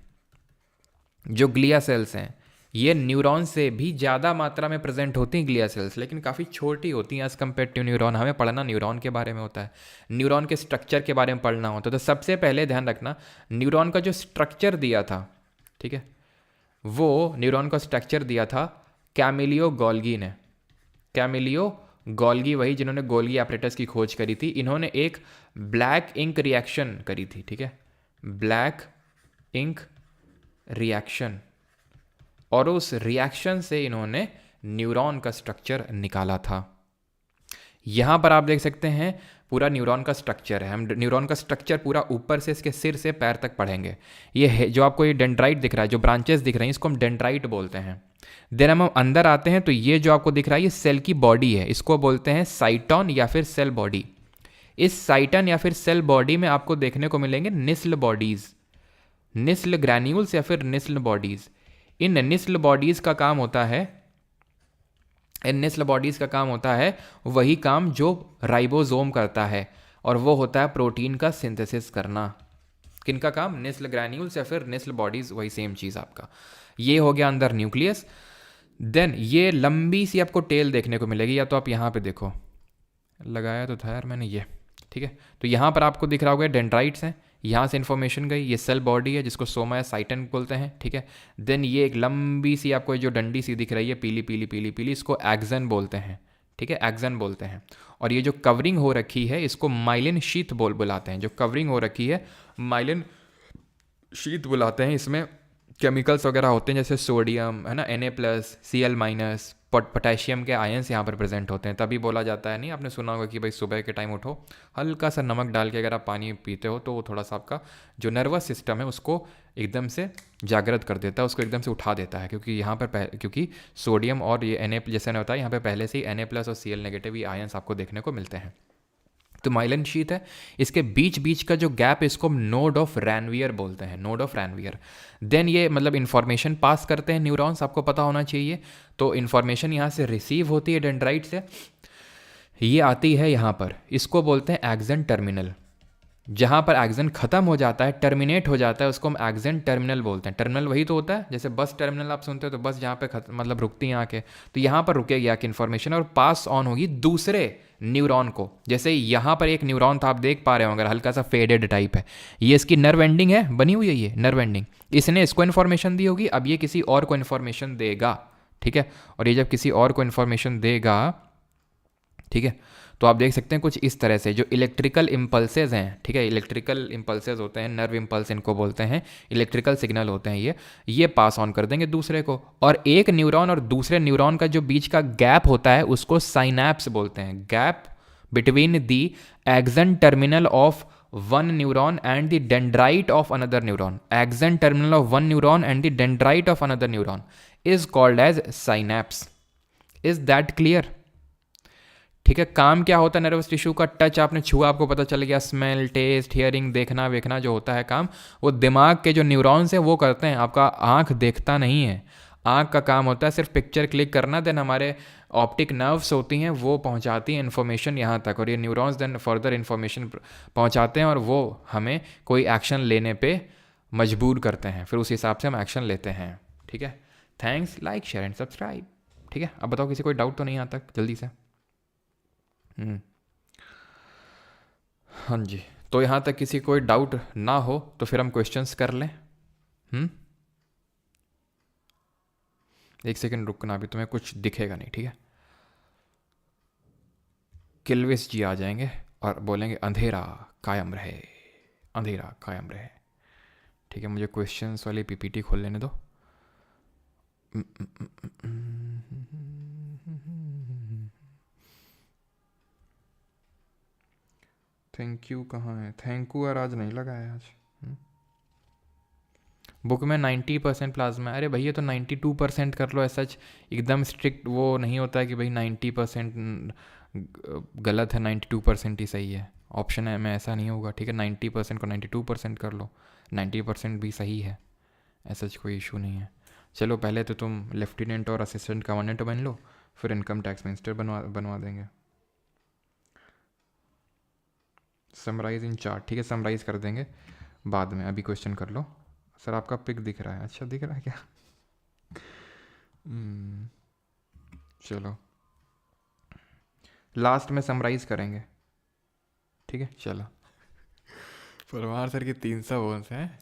जो ग्लिया सेल्स हैं ये न्यूरॉन से भी ज़्यादा मात्रा में प्रेजेंट होती हैं ग्लिया सेल्स, लेकिन काफ़ी छोटी होती हैं एज़ कम्पेयर टू न्यूरॉन। हमें पढ़ना न्यूरॉन के बारे में होता है, न्यूरॉन के स्ट्रक्चर के बारे में पढ़ना होता है। तो सबसे पहले ध्यान रखना, न्यूरॉन का जो स्ट्रक्चर दिया था, ठीक है, वो न्यूरॉन का स्ट्रक्चर दिया था कैमिलियो गोल्गी ने। कैमिलियो गोल्गी वही जिन्होंने गोल्गी एपरेटस की खोज करी थी। इन्होंने एक ब्लैक इंक रिएक्शन करी थी, ठीक है, ब्लैक इंक रिएक्शन, और उस रिएक्शन से इन्होंने न्यूरॉन का स्ट्रक्चर निकाला था। यहाँ पर आप देख सकते हैं पूरा न्यूरॉन का स्ट्रक्चर है। हम न्यूरॉन का स्ट्रक्चर पूरा ऊपर से इसके सिर से पैर तक पढ़ेंगे। ये जो आपको ये डेंड्राइट दिख रहा है, जो ब्रांचेस दिख रही हैं, इसको हम डेंड्राइट बोलते हैं। देन हम अंदर आते हैं, तो ये जो आपको दिख रहा है ये सेल की बॉडी है, इसको बोलते हैं साइटॉन या फिर सेल बॉडी। इस साइटन या फिर सेल बॉडी में आपको देखने को मिलेंगे निस्ल बॉडीज, निस्ल ग्रैन्यूल्स या फिर निस्ल बॉडीज। इन निस्ल बॉडीज का काम होता है, इन निस्ल बॉडीज का काम होता है वही काम जो राइबोसोम करता है, और वो होता है प्रोटीन का सिंथेसिस करना। किनका काम, निस्ल ग्रैन्यूल्स या फिर निस्ल बॉडीज, वही सेम चीज़ आपका। ये हो गया अंदर न्यूक्लियस। देन ये लंबी सी आपको टेल देखने को मिलेगी, या तो आप यहाँ पे देखो, लगाया तो था यार मैंने ये, ठीक है। तो यहाँ पर आपको दिख रहा होगा डेंड्राइट्स हैं, यहाँ से इन्फॉर्मेशन गई, ये सेल बॉडी है जिसको सोमा या साइटन बोलते हैं, ठीक है। देन ये एक लंबी सी आपको जो डंडी सी दिख रही है पीली पीली पीली पीली, इसको एक्सन बोलते हैं, ठीक है, एक्सन बोलते हैं। और ये जो कवरिंग हो रखी है इसको माइलिन शीथ बुलाते हैं। जो कवरिंग हो रखी है माइलिन शीथ बुलाते हैं। इसमें केमिकल्स वगैरह होते हैं जैसे सोडियम है ना, Na+, Cl-, पोटेशियम के आयंस यहाँ पर प्रेजेंट होते हैं। तभी बोला जाता है, नहीं आपने सुना होगा कि भाई सुबह के टाइम उठो, हल्का सा नमक डाल के अगर आप पानी पीते हो तो वो थोड़ा सा आपका जो नर्वस सिस्टम है उसको एकदम से जागृत कर देता है, उसको एकदम से उठा देता है, क्योंकि यहाँ पर क्योंकि सोडियम और ये Na, जैसे मैंने बताया यहाँ पर पहले से ही Na+ और Cl- ये आयंस आपको देखने को मिलते हैं। तो माइलिन शीथ है, इसके बीच बीच का जो गैप है इसको हम नोड ऑफ रैनवियर बोलते हैं, नोड ऑफ रैनवियर। देन ये मतलब इन्फॉर्मेशन पास करते हैं न्यूरॉन्स, आपको पता होना चाहिए। तो इन्फॉर्मेशन यहाँ से रिसीव होती है डेंड्राइट से, ये आती है यहाँ पर, इसको बोलते हैं एक्सन टर्मिनल। जहाँ पर एक्सन खत्म हो जाता है, टर्मिनेट हो जाता है, उसको हम एक्सन टर्मिनल बोलते हैं। टर्मिनल वही तो होता है जैसे बस टर्मिनल आप सुनते हो, तो बस जहाँ पे मतलब रुकती है आके, तो यहाँ पर रुकेगी आके इन्फॉर्मेशन और पास ऑन होगी दूसरे न्यूरॉन को। जैसे यहाँ पर एक न्यूरॉन था, आप देख पा रहे हो अगर, हल्का सा फेडेड टाइप है, ये इसकी नर्व एंडिंग है, बनी हुई है ये नर्व एंडिंग, इसने इसको इन्फॉर्मेशन दी होगी, अब ये किसी और को इन्फॉर्मेशन देगा, ठीक है। और ये जब किसी और को इन्फॉर्मेशन देगा, ठीक है, तो आप देख सकते हैं कुछ इस तरह से जो इलेक्ट्रिकल इम्पल्सेज हैं, ठीक है, इलेक्ट्रिकल इम्पल्सेज होते हैं, नर्व इम्पल्स इनको बोलते हैं, इलेक्ट्रिकल सिग्नल होते हैं ये पास ऑन कर देंगे दूसरे को। और एक न्यूरॉन और दूसरे न्यूरॉन का जो बीच का गैप होता है उसको साइनैप्स बोलते हैं, gap between the axon terminal of one neuron and the dendrite of another neuron, axon terminal of one neuron and the dendrite of another neuron is called as synapse. Is that clear? ठीक है, काम क्या होता है नर्वस टिश्यू का? टच आपने छुआ, आपको पता चल गया, स्मेल, टेस्ट, हियरिंग, देखना वेखना जो होता है काम, वो दिमाग के जो न्यूरॉन्स हैं वो करते हैं। आपका आंख देखता नहीं है, आंख का काम होता है सिर्फ पिक्चर क्लिक करना, देन हमारे ऑप्टिक नर्व्स होती हैं वो पहुंचाती हैं इन्फॉर्मेशन यहाँ तक, और ये न्यूरॉन्स देन फर्दर इन्फॉर्मेशन पहुंचाते हैं और वो हमें कोई एक्शन लेने पे मजबूर करते हैं, फिर उस हिसाब से हम एक्शन लेते हैं, ठीक है। Thanks, like share and subscribe, ठीक है। अब बताओ किसी कोई डाउट तो नहीं आता जल्दी से? हाँ जी, तो यहाँ तक किसी कोई डाउट ना हो तो फिर हम क्वेश्चंस कर लें। एक सेकंड रुकना, अभी तुम्हें कुछ दिखेगा नहीं, ठीक है। किल्विस जी आ जाएंगे और बोलेंगे अंधेरा कायम रहे, अंधेरा कायम रहे, ठीक है। मुझे क्वेश्चंस वाली पीपीटी खोल लेने दो। थैंक यू कहाँ है? थैंक यू यार आज नहीं लगा है आज। बुक में 90% प्लाज्मा, अरे भैया तो 92% कर लो, ऐसा एकदम स्ट्रिक्ट वो नहीं होता है कि भाई 90% गलत है, 92% ही सही है, ऑप्शन है में ऐसा नहीं होगा, ठीक है। 90% को 92% कर लो, 90% भी सही है, ऐसा कोई इशू नहीं है। चलो पहले तो तुम लेफ्टिनेंट और असिस्टेंट कमांडेंट बन लो, फिर इनकम टैक्स मिनिस्टर बनवा देंगे। समराइज इन चार्ट, ठीक है, समराइज कर देंगे बाद में, अभी क्वेश्चन कर लो। सर आपका पिक दिख रहा है, अच्छा दिख रहा है क्या? चलो लास्ट में समराइज करेंगे, ठीक है। चलो परमार सर की 300 बोन्स हैं,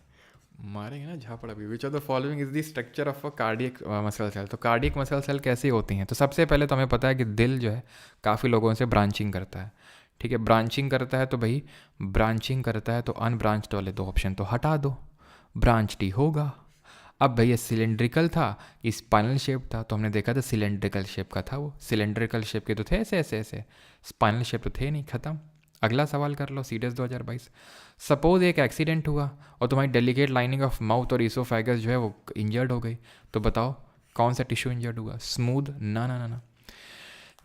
मारेंगे ना झापड़ अभी। Which of the following is the structure of a cardiac muscle cell? तो कार्डियक मसल सेल कैसी होती हैं? तो सबसे पहले तो हमें पता है कि दिल जो है काफ़ी लोगों से ब्रांचिंग करता है, ठीक है। ब्रांचिंग करता है तो भाई ब्रांचिंग करता है तो अनब्रांच्ड वाले दो ऑप्शन तो हटा दो, ब्रांच डी होगा। अब भैया सिलेंड्रिकल था, स्पाइनल शेप था, तो हमने देखा था सिलेंड्रिकल शेप का था, वो सिलेंड्रिकल शेप के तो थे ऐसे ऐसे ऐसे, स्पाइनल शेप तो थे नहीं, खत्म। अगला सवाल कर लो, सीडीएस 2022। सपोज एक एक्सीडेंट हुआ और तुम्हारी डेलिकेट लाइनिंग ऑफ माउथ और ईसोफेगस जो है वो इंजर्ड हो गई, तो बताओ कौन सा टिश्यू इंजर्ड हुआ? स्मूथ? ना ना ना ना,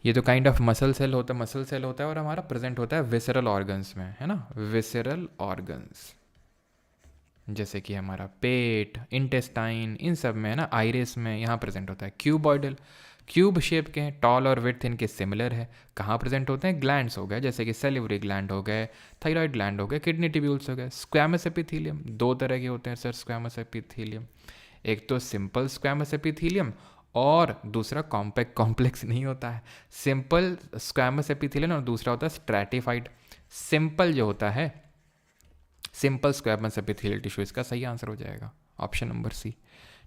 ये तो काइंड ऑफ मसल सेल होता है और हमारा प्रेजेंट होता है विसरल ऑर्गन्स में, है ना, विसरल ऑर्गन्स, जैसे कि हमारा पेट, इंटेस्टाइन, इन सब में है ना, आइरिस में यहाँ प्रेजेंट होता है। क्यूबॉइडल, क्यूब शेप के हैं, टॉल और विड्थ इनके सिमिलर है। कहाँ प्रेजेंट होते हैं? ग्लैंड्स हो गए, जैसे कि सेलिवरी ग्लैंड हो गए, थायराइड ग्लैंड हो गए, किडनी ट्यूब्यूल्स हो गए। स्क्वैमस एपिथेलियम, दो तरह के होते हैं सर स्क्वैमस एपिथेलियम, एक तो सिंपल स्क्वैमस एपिथेलियम और दूसरा कॉम्प्लेक्स नहीं होता है। सिंपल स्क्वैमस एपिथेलियम और दूसरा होता है स्ट्रैटिफाइड। सिंपल जो होता है, सिंपल स्क्वैमस एपिथेलियल टिश्यू, इसका सही आंसर हो जाएगा ऑप्शन नंबर सी,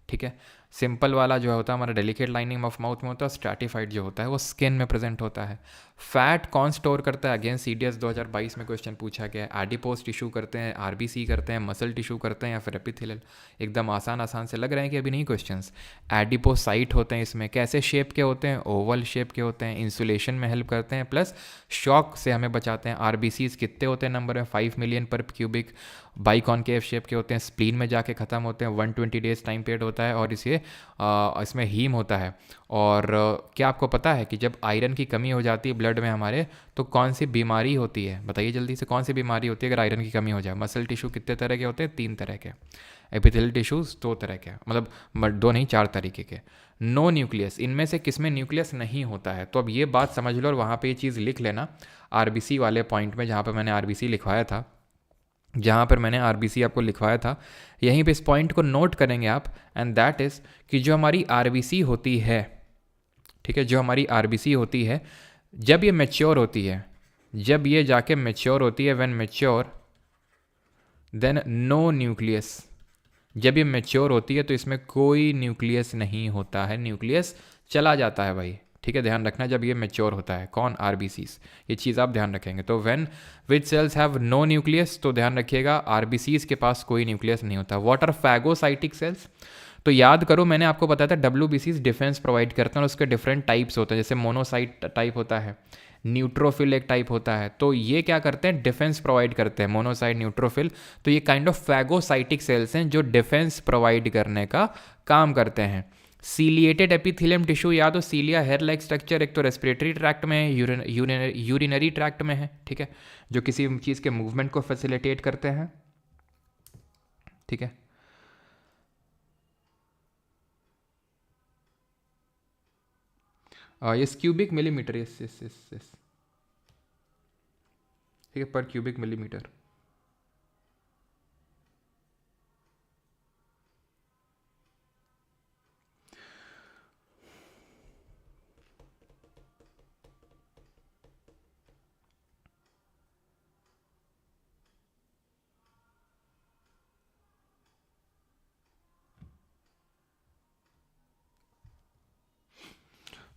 ठीक है। सिंपल वाला जो होता है हमारा डेलिकेट लाइनिंग ऑफ माउथ में होता है, स्ट्रैटिफाइड जो होता है वो स्किन में प्रेजेंट होता है। फैट कौन स्टोर करता है? अगेन CDS 2022 में क्वेश्चन पूछा गया है। एडिपोज टिश्यू करते हैं, RBC करते हैं, मसल टिश्यू करते हैं, या फिर एपिथेलियल? एकदम आसान से लग रहे हैं कि अभी नहीं क्वेश्चंस। एडिपोसाइट होते हैं इसमें। कैसे शेप के होते हैं? ओवल शेप के होते हैं। इंसुलेशन में हेल्प करते हैं, प्लस शॉक से हमें बचाते हैं। RBCs कितने होते हैं नंबर में? 5 मिलियन पर क्यूबिक। बाइकॉनकेव शेप के होते हैं, स्प्लीन में जाके ख़त्म होते हैं। 120 डेज टाइम पीरियड होता है, और इसमें हीम होता है। और क्या आपको पता है कि जब आयरन की कमी हो जाती है ब्लड में हमारे, तो कौन सी बीमारी होती है? बताइए जल्दी से, कौन सी बीमारी होती है अगर आयरन की कमी हो जाए? मसल टिश्यू कितने तरह के होते हैं? 3 तरह के। एपिथेलियल टिश्यूज 2 तरह के, मतलब 2 नहीं 4 तरीके के। नो न्यूक्लियस, इनमें से किसमें न्यूक्लियस नहीं होता है? तो अब ये बात समझ लो और वहाँ पे ये चीज़ लिख लेना RBC वाले पॉइंट में, जहाँ पर मैंने RBC लिखवाया था, आपको लिखवाया था, यहीं पे इस पॉइंट को नोट करेंगे आप। एंड दैट इज़ कि जो हमारी RBC होती है, ठीक है, जो हमारी RBC होती है, जब ये मैच्योर होती है, जब ये जाके मैच्योर होती है, when mature then no nucleus. जब ये मैच्योर होती है तो इसमें कोई न्यूक्लियस नहीं होता है, न्यूक्लियस चला जाता है भाई, ठीक है, ध्यान रखना। जब ये मैच्योर होता है, कौन? RBCs, ये चीज़ आप ध्यान रखेंगे। तो when which cells have no nucleus, तो ध्यान रखिएगा RBCs के पास कोई न्यूक्लियस नहीं होता। What are phagocytic cells? तो याद करो, मैंने आपको बताया था WBCs डिफेंस प्रोवाइड करते हैं, और उसके डिफरेंट टाइप्स होते हैं। जैसे मोनोसाइट टाइप होता है, न्यूट्रोफिल एक टाइप होता है। तो ये क्या करते हैं? डिफेंस प्रोवाइड करते हैं, मोनोसाइट, न्यूट्रोफिल। तो ये काइंड ऑफ फैगोसाइटिक सेल्स हैं जो डिफेंस प्रोवाइड करने का काम करते हैं। सीलिएटेड एपिथेलियम टिश्यू, या तो सीलिया हेयर लाइक स्ट्रक्चर, एक तो रेस्पिरेटरी ट्रैक्ट में है, यूरिनरी ट्रैक्ट में है, ठीक है, जो किसी चीज़ के मूवमेंट को फैसिलिटेट करते हैं, ठीक है। ये cubic millimetre, yes yes yes yes, ठीक है, पर cubic millimetre.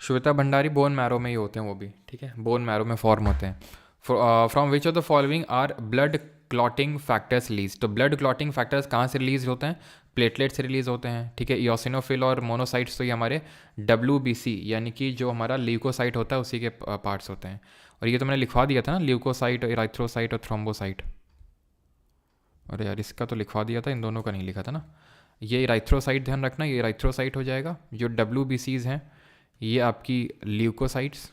Shweta Bhandari, bone marrow में ही होते हैं वो भी, ठीक है, बोन मैरो में फॉर्म होते हैं। From which of the following are blood clotting factors release? तो ब्लड क्लॉटिंग फैक्टर्स कहाँ से रिलीज होते हैं? प्लेटलेट से रिलीज होते हैं, ठीक है। इयोसिनोफिल और मोनोसाइट्स तो ये हमारे WBC यानी कि जो हमारा ल्यूकोसाइट होता है उसी के पार्ट्स होते हैं। और ये तो मैंने लिखवा दिया था ना, ल्यूकोसाइट, इराथ्रोसाइट और थ्रोम्बोसाइट। अरे यार, इसका तो लिखवा दिया था, इन दोनों का नहीं लिखा था ना। ये इराथ्रोसाइट ध्यान रखना, ये इराथ्रोसाइट हो जाएगा। जो WBCs हैं ये आपकी ल्यूकोसाइट्स,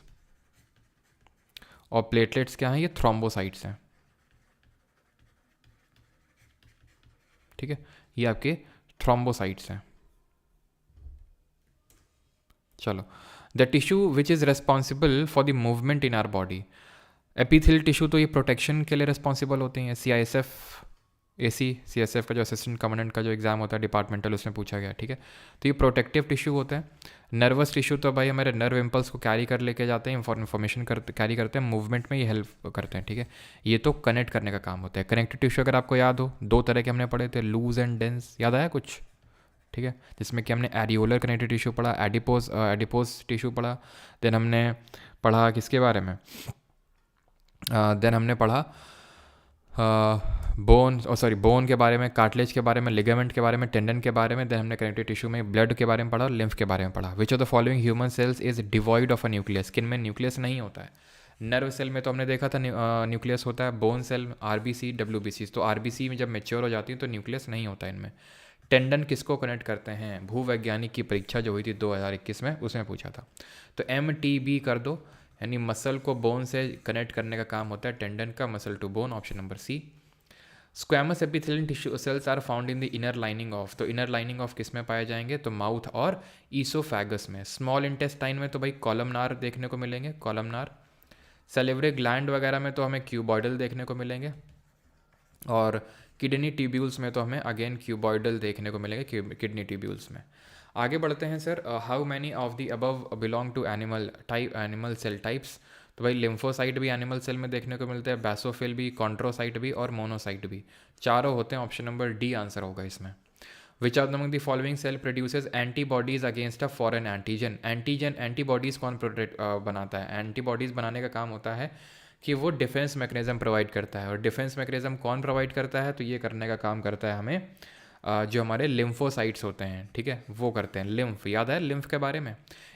और प्लेटलेट्स क्या हैं? ये थ्रोम्बोसाइट्स हैं, ठीक है, ये आपके थ्रोम्बोसाइट्स हैं। चलो, the tissue which is responsible for the movement in our body. Epithelial tissue तो ये प्रोटेक्शन के लिए रिस्पॉन्सिबल होते हैं। CSF का जो असिस्टेंट कमांडेंट का जो एग्जाम होता है डिपार्टमेंटल, उसमें पूछा गया, ठीक है। तो ये प्रोटेक्टिव टिश्यू होता है। नर्वस टिश्यू तो भाई हमारे नर्व इम्पल्स को कैरी कर लेके जाते हैं, इन्फॉर्मेशन कैरी करते हैं, मूवमेंट में ये हेल्प करते हैं, ठीक है। ये तो कनेक्ट करने का काम होता है। कनेक्टिव टिश्यू अगर आपको याद हो, 2 तरह के हमने पढ़े थे, लूज एंड डेंस, याद आया कुछ? ठीक है, जिसमें कि हमने एरियोलर कनेक्टिव टिश्यू पढ़ा, एडिपोज टिश्यू पढ़ा, देन हमने पढ़ा किसके बारे में? देन हमने पढ़ा बोन के बारे में, कार्टिलेज के बारे में, लिगामेंट के बारे में, टेंडन के बारे में। देन हमने कनेक्टिव टिश्यू में ब्लड के बारे में पढ़ा और लिम्फ के बारे में पढ़ा। विच of the following human cells is devoid of a nucleus? किन में न्यूक्लियस नहीं होता है? नर्व सेल में तो हमने देखा था न्यूक्लियस होता है। बोन सेल, RBC, WBC, तो RBC में जब मेच्योर हो जाती है तो न्यूक्लियस नहीं होता इनमें। टेंडन किसको कनेक्ट करते हैं? भूवैज्ञानिक की परीक्षा जो हुई थी 2021 में, उसमें पूछा था। तो MTB कर दो, यानी मसल को बोन से कनेक्ट करने का काम होता है टेंडन का, muscle to bone, option number C। Squamous epithelial tissue cells are found in the inner lining of, तो इनर लाइनिंग ऑफ किस में पाए जाएंगे? तो माउथ और ईसोफैगस में। स्मॉल इंटेस्टाइन में तो भाई कॉलमनार देखने को मिलेंगे, कॉलमनार। सेलिवरी ग्लैंड वगैरह में तो हमें क्यूबॉइडल देखने को मिलेंगे, और किडनी ट्यूब्यूल्स में तो हमें अगेन क्यूबॉइडल देखने को मिलेंगे, किडनी ट्यूब्यूल्स में। आगे बढ़ते हैं sir. How many of the above belong to animal cell types? तो भाई लिम्फोसाइट भी एनिमल सेल में देखने को मिलते हैं, बैसोफिल भी, कॉन्ट्रोसाइट भी और मोनोसाइट भी, चारों होते हैं। ऑप्शन नंबर D आंसर होगा इसमें। Which are among the following cell produces antibodies against a foreign antigen. Antibodies कौन प्रोटेक्ट बनाता है? एंटीबॉडीज़ बनाने का काम होता है कि वो डिफेंस मैकेनिज्म प्रोवाइड करता है। और डिफेंस मैकेनिज्म कौन प्रोवाइड करता है? तो ये करने का काम करता है हमें जो हमारे लिम्फोसाइट्स होते हैं, ठीक है, वो करते हैं। लिम्फ याद है लिम्फ के बारे में?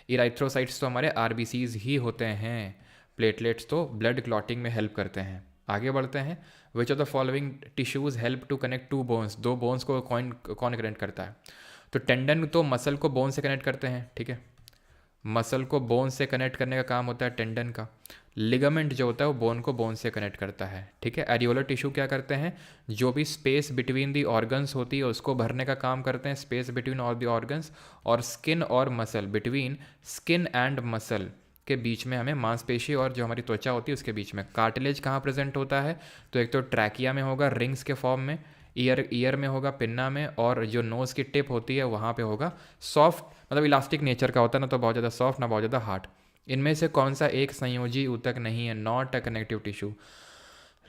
इराइथ्रोसाइट्स तो हमारे आरबीसीज ही होते हैं। प्लेटलेट्स तो ब्लड क्लॉटिंग में हेल्प करते हैं। आगे बढ़ते हैं। Which of the following tissues help to connect to bones. दो बोन्स को कौन कौन कनेक्ट करता है? तो टेंडन तो मसल को बोन से कनेक्ट करते हैं, ठीक है, मसल को बोन से कनेक्ट करने का काम होता है टेंडन का। लिगामेंट जो होता है वो बोन को बोन से कनेक्ट करता है, ठीक है। एरियोलर टिश्यू क्या करते हैं? जो भी स्पेस बिटवीन दी ऑर्गन्स होती है उसको भरने का काम करते हैं, space between all the organs. और स्किन और muscle, between skin and muscle के बीच में हमें मांसपेशी और जो हमारी त्वचा होती है उसके बीच में कार्टिलेज कहाँ प्रेजेंट होता है? तो एक तो ट्रैकिया में होगा रिंग्स के फॉर्म में, ईयर में होगा पिन्ना में, और जो नोज़ की टिप होती है वहाँ पे होगा। सॉफ्ट मतलब इलास्टिक नेचर का होता है, ना तो बहुत ज़्यादा सॉफ्ट ना बहुत ज़्यादा हार्ड। इनमें से कौन सा एक संयोजी ऊतक नहीं है? Not a connective tissue.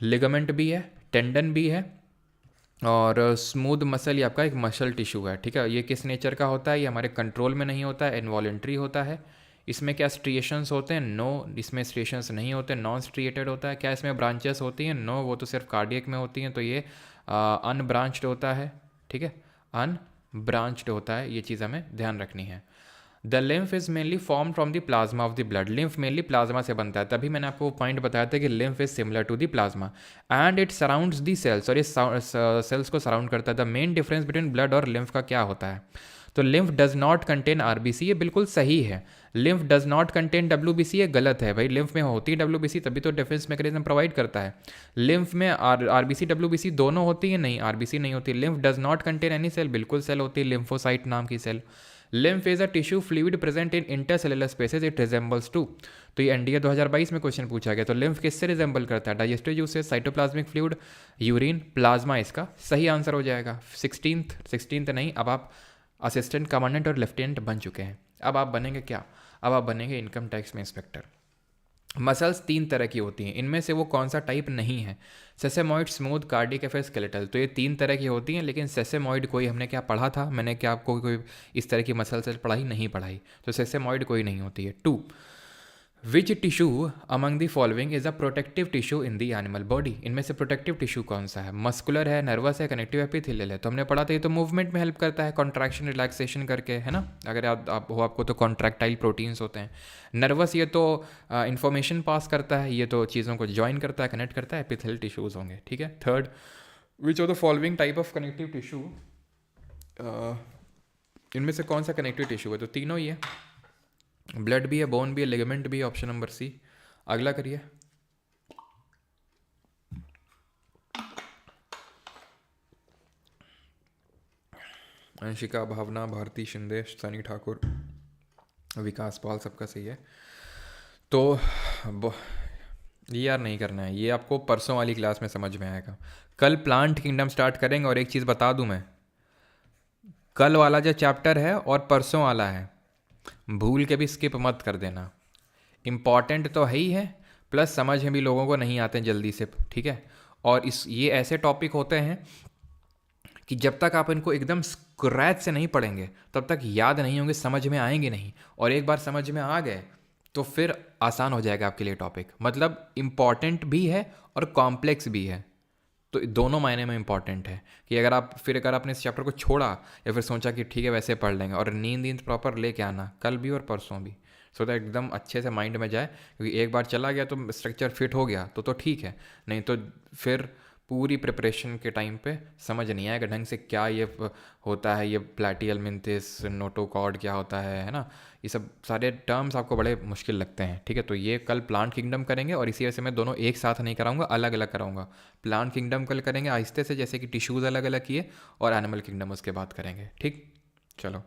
Ligament भी है, टेंडन भी है, और स्मूथ मसल ये आपका एक मसल टिश्यू है, ठीक है। ये किस नेचर का होता है? ये हमारे कंट्रोल में नहीं होता है, इनवॉलेंट्री होता है। इसमें क्या स्ट्रिएशंस होते हैं? नो, इसमें स्ट्रिएशंस नहीं होते, नॉन स्ट्रिएटेड होता है। क्या इसमें ब्रांचेस होती हैं? नो, वो तो सिर्फ कार्डियक में होती हैं, तो ये अनब्रांच्ड होता है, ठीक है, अनब्रांच्ड होता है। ये चीज़ हमें ध्यान रखनी है। The lymph is mainly form from the plasma of the blood. Lymph mainly plasma से बनता है, तभी मैंने आपको पॉइंट बताया था कि lymph is similar to the plasma and it surrounds the cells, और ये सेल्स को सराउंड करता है। The main difference between blood और लिम्फ का क्या होता है? तो lymph does not contain RBC, ये बिल्कुल सही है। Lymph does not contain WBC, ये गलत है भाई। लिम्फ में होती है डब्ल्यूबीसी, तभी तो डिफेंस मैकेनिज्म प्रोवाइड करता है। लिम्फ में आरबीसी डब्ल्यूबीसी दोनों होती है? नहीं, आरबीसी नहीं होती। Lymph does not contain any cell, बिल्कुल सेल होती है, लिम्फोसाइट नाम की cell. Lymph is a tissue fluid present in intercellular spaces, it resembles to. तो ये एनडीए 2022 में क्वेश्चन पूछा गया। तो लिम्फ किससे रिजेंबल करता है? Digestive juices, cytoplasmic fluid, urine, plasma इसका सही आंसर हो जाएगा। 16th नहीं, अब आप असिस्टेंट कमांडेंट और लेफ्टिनेंट बन चुके हैं। अब आप बनेंगे क्या? अब आप बनेंगे इनकम टैक्स में इंस्पेक्टर। मसल्स 3 तरह की होती हैं, इनमें से वो कौन सा टाइप नहीं है? सेसेमॉइड, स्मूथ, कार्डिक या फिर स्केलेटल। तो ये 3 तरह की होती हैं, लेकिन सेसेमॉइड कोई हमने क्या पढ़ा था? मैंने क्या आपको कोई इस तरह की मसल से पढ़ाई नहीं पढ़ाई, तो सेसेमॉइड कोई नहीं होती है। 2, which tissue among the following is a protective tissue in the animal body. इनमें से प्रोटेक्टिव टिश्यू कौन सा है? मस्कुलर है, नर्वस है, कनेक्टिव एपिथेलियल है। तो हमने पढ़ा था ये तो मूवमेंट में हेल्प करता है, कॉन्ट्रैक्शन रिलैक्सेशन करके, है ना। अगर आप हो आपको तो कॉन्ट्रैक्टाइल प्रोटीन्स होते हैं। नर्वस ये तो इन्फॉर्मेशन पास करता है, ये तो चीज़ों को ज्वाइन करता है, कनेक्ट करता है। एपिथेलियल टिश्यूज़ होंगे, ठीक है। 3rd, which of the following type of connective tissue, इनमें से कौन सा कनेक्टिव टिश्यू है? तो तीनों ही है, ब्लड भी है, बोन भी है, लिगामेंट भी है, ऑप्शन नंबर सी। अगला करिए। अंशिका, भावना, भारती, शिंदे, सनी ठाकुर, विकास पाल, सबका सही है। तो ये यार नहीं करना है, ये आपको परसों वाली क्लास में समझ में आएगा। कल प्लांट किंगडम स्टार्ट करेंगे, और एक चीज़ बता दूं मैं, कल वाला जो चैप्टर है और परसों वाला है, भूल के भी स्किप मत कर देना। इम्पॉर्टेंट तो है ही है, प्लस समझ में भी लोगों को नहीं आते हैं जल्दी से, ठीक है। और ये ऐसे टॉपिक होते हैं कि जब तक आप इनको एकदम स्क्रैच से नहीं पढ़ेंगे तब तक याद नहीं होंगे, समझ में आएंगे नहीं। और एक बार समझ में आ गए तो फिर आसान हो जाएगा आपके लिए टॉपिक। मतलब इम्पॉर्टेंट भी है और कॉम्प्लेक्स भी है, तो दोनों मायने में इंपॉर्टेंट है। कि अगर आपने इस चैप्टर को छोड़ा या फिर सोचा कि ठीक है वैसे पढ़ लेंगे, और नींद प्रॉपर लेके आना कल भी और परसों भी, सो दैट एकदम अच्छे से माइंड में जाए। क्योंकि एक बार चला गया तो स्ट्रक्चर फिट हो गया तो ठीक है, नहीं तो फिर पूरी प्रिपरेशन के टाइम पे समझ नहीं आएगा ढंग से क्या ये होता है, ये प्लैटियल मिंथिस, नोटोकॉर्ड क्या होता है ना। ये सब सारे टर्म्स आपको बड़े मुश्किल लगते हैं, ठीक है। तो ये कल प्लांट किंगडम करेंगे, और इसी वजह से मैं दोनों एक साथ नहीं कराऊंगा, अलग अलग कराऊंगा। प्लांट किंगडम कल करेंगे आहिस्ते से, जैसे कि टिश्यूज़ अलग अलग किए, और एनिमल किंगडम उसके बाद करेंगे, ठीक। चलो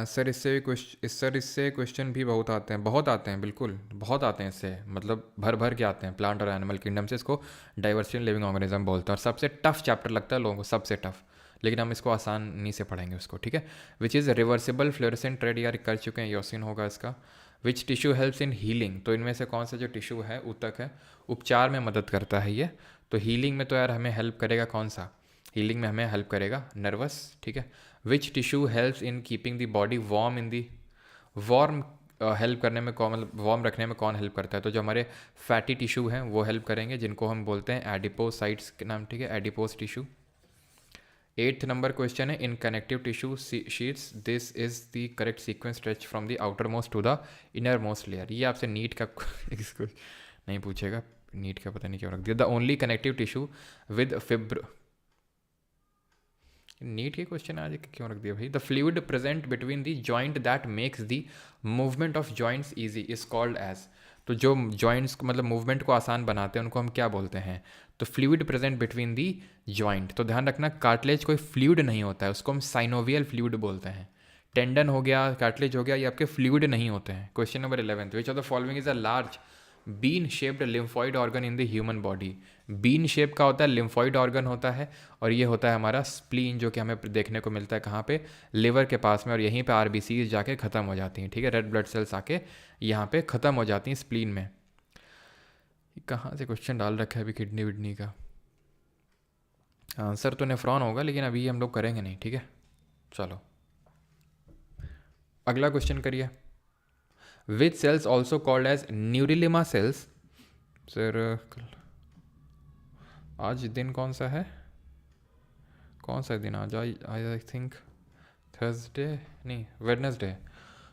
सर इससे क्वेश्चन भी बहुत आते हैं, बिल्कुल बहुत आते हैं इससे, मतलब भर भर के आते हैं। प्लांट और एनिमल किंगडम से, इसको डाइवर्सिटी इन लिविंग ऑर्गेनिज्म बोलते हैं, और सबसे टफ चैप्टर लगता है लोगों को, सबसे टफ, लेकिन हम इसको आसानी से पढ़ेंगे उसको, ठीक है। Which is reversible fluorescent red, यार कर चुके हैं, योसिन होगा इसका। विच टिश्यू हेल्प्स इन हीलिंग, तो इनमें से कौन सा जो टिश्यू है ऊतक है उपचार में मदद करता है ये। तो हीलिंग में तो यार हमें हेल्प करेगा कौन सा? हीलिंग में हमें हेल्प करेगा नर्वस, ठीक है। Which tissue helps in keeping the body warm in the warm, help करने में कौन, मतलब वार्म रखने में कौन हेल्प करता है? तो जो हमारे फैटी टिश्यू हैं वो हेल्प करेंगे, जिनको हम बोलते हैं एडिपोसाइट्स के नाम, ठीक है, adipose tissue. 8th number question है, in connective tissue sheets this is the correct sequence stretch from the outermost to the innermost layer. ये आपसे नीट का इसको नहीं पूछेगा, नीट का पता नहीं क्यों रख दिया। The only connective tissue with fibre, NEET के क्वेश्चन आज क्यों रख दिया भाई। The fluid present between the joint that makes the movement of joints easy is called as. तो जो जॉइंट्स को मतलब मूवमेंट को आसान बनाते हैं उनको हम क्या बोलते हैं? तो fluid present between the joint. तो ध्यान रखना, कार्टिलेज कोई फ्लूइड नहीं होता है, उसको हम साइनोवियल फ्लूइड बोलते हैं। टेंडन हो गया, कार्टिलेज हो गया, ये आपके फ्लूइड नहीं होते हैं। Question number 11, which of the following is a large bean shaped lymphoid organ in the human body. Bean shape का होता है, लिम्फॉइड ऑर्गन होता है, और ये होता है हमारा स्प्लीन, जो कि हमें देखने को मिलता है कहाँ पे? लिवर के पास में, और यहीं पे आरबीसीज जाके ख़त्म हो जाती हैं, ठीक है। रेड ब्लड सेल्स आके यहाँ पे ख़त्म हो जाती हैं स्प्लीन में। कहाँ से क्वेश्चन डाल रखा है अभी किडनी विडनी का? आंसर तो नेफ्रॉन होगा, लेकिन अभी हम लोग करेंगे नहीं, ठीक है। चलो अगला क्वेश्चन करिए। Which cells also called as neurilemma cells. Sir आज दिन कौन सा है, कौन सा दिन आज? आई थिंक थर्सडे, नहीं वेडनेसडे।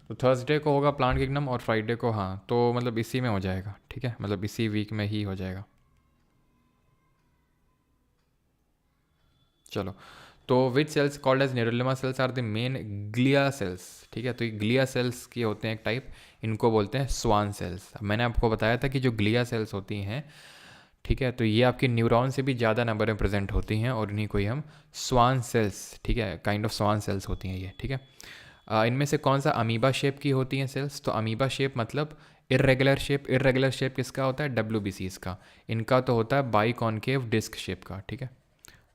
तो थर्सडे को होगा प्लांट किंगडम और फ्राइडे को, हाँ, तो मतलब इसी में हो जाएगा, ठीक है, मतलब इसी वीक में ही हो जाएगा। चलो, तो which cells called as neurolemma cells are the main glia cells, ठीक है। तो ये ग्लिया सेल्स के होते हैं एक टाइप, इनको बोलते हैं स्वान सेल्स। मैंने आपको बताया था कि जो ग्लिया सेल्स होती हैं, ठीक है, तो ये आपकी न्यूरॉन से भी ज़्यादा नंबर में प्रेजेंट होती हैं, और इन्हीं को ही हम स्वान सेल्स, ठीक है, काइंड ऑफ स्वान सेल्स होती हैं ये, ठीक है। इनमें से कौन सा अमीबा शेप की होती हैं सेल्स? तो अमीबा शेप मतलब इरेगुलर शेप। इरेगुलर शेप किसका होता है? WBCs का। इनका तो होता है बाई कॉन्केव डिस्क शेप का, ठीक है,